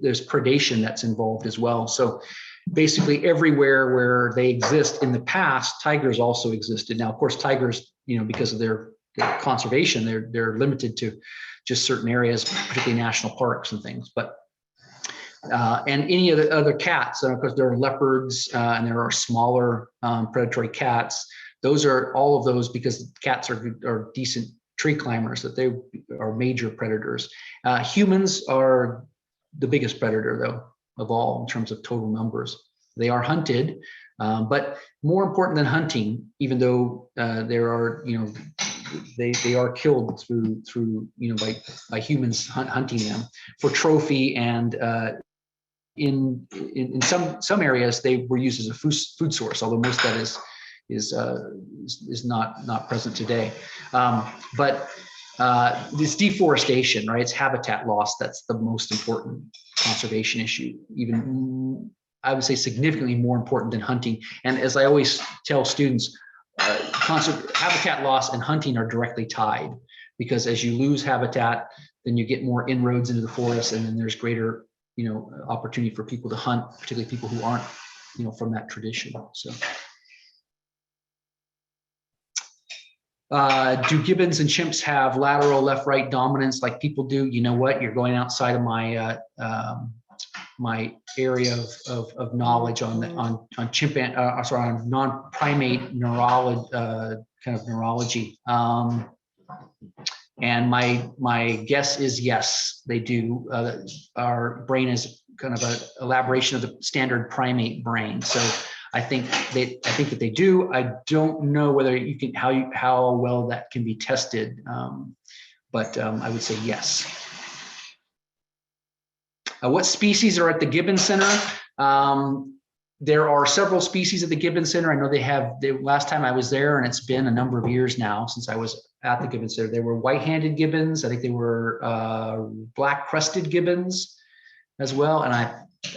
there's predation that's involved as well. So basically everywhere where they exist in the past, tigers also existed. Now, of course, tigers, because of their conservation, they're limited to just certain areas, particularly national parks and things. But and any of the other cats, of course, there are leopards and there are smaller predatory cats. Those are all of those because cats are decent tree climbers, that they are major predators. Humans are the biggest predator, though, of all in terms of total numbers. They are hunted, but more important than hunting, even though there are, they are killed through by humans hunting them for trophy, and in some areas they were used as a food source, although most of that is not present today. But this deforestation, right? It's habitat loss that's the most important conservation issue, even I would say significantly more important than hunting. And as I always tell students, habitat loss and hunting are directly tied, because as you lose habitat, then you get more inroads into the forest, and then there's greater opportunity for people to hunt, particularly people who aren't from that tradition. So do gibbons and chimps have lateral left-right dominance like people do? You know what? You're going outside of my my area of knowledge on chimp on non-primate neurology. And my guess is yes, they do. Our brain is kind of an elaboration of the standard primate brain. So I think that they do. I don't know whether you can how well that can be tested, but I would say yes. What species are at the Gibbons Center? There are several species at the Gibbons Center. I know they have. Last time I was there, and it's been a number of years now since I was at the Gibbons Center. There were white-handed gibbons. I think they were black-crested gibbons as well, and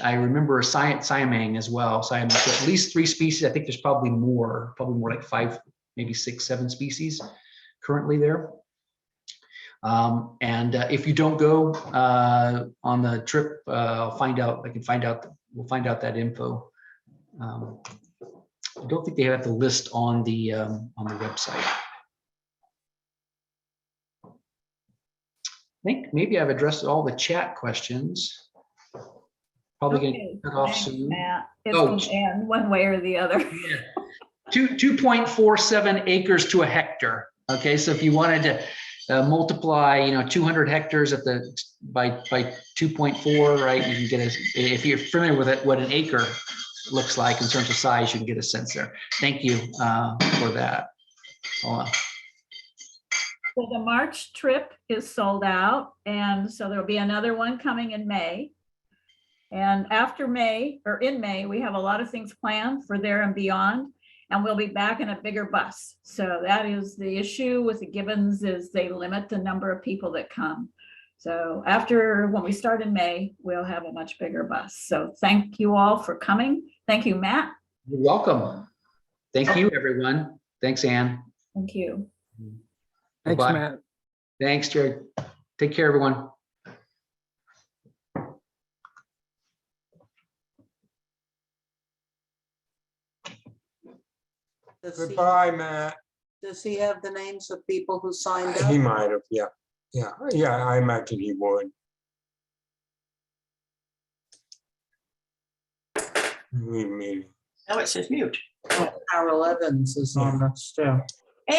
I remember a siamang as well. Siamang, so at least 3 species. I think there's probably more like 5, maybe 6, 7 species currently there. And if you don't go on the trip, I'll find out. We'll find out that info. I don't think they have the list on the website. I think maybe I've addressed all the chat questions. Probably going to cut off soon. It's going to end one way or the other. Yeah. 2.47 acres to a hectare. Okay, so if you wanted to multiply, 200 hectares at the by 2.4, right? You can get if you're familiar with it, what an acre looks like in terms of size, you can get a sense there. Thank you for that. Hold on. So the March trip is sold out, and so there'll be another one coming in May. And after May, or in May, we have a lot of things planned for there and beyond, and we'll be back in a bigger bus. So that is the issue with the Gibbons, is they limit the number of people that come. So when we start in May, we'll have a much bigger bus. So thank you all for coming. Thank you, Matt. You're welcome. Thank you, everyone. Thanks, Ann. Thank you. Thanks, Bye-bye. Matt. Thanks, Jared. Take care, everyone. Goodbye, Matt. Does he have the names of people who signed up? He might have, yeah. Yeah, I imagine he would. Oh, it says mute. Carol Evans is on the still.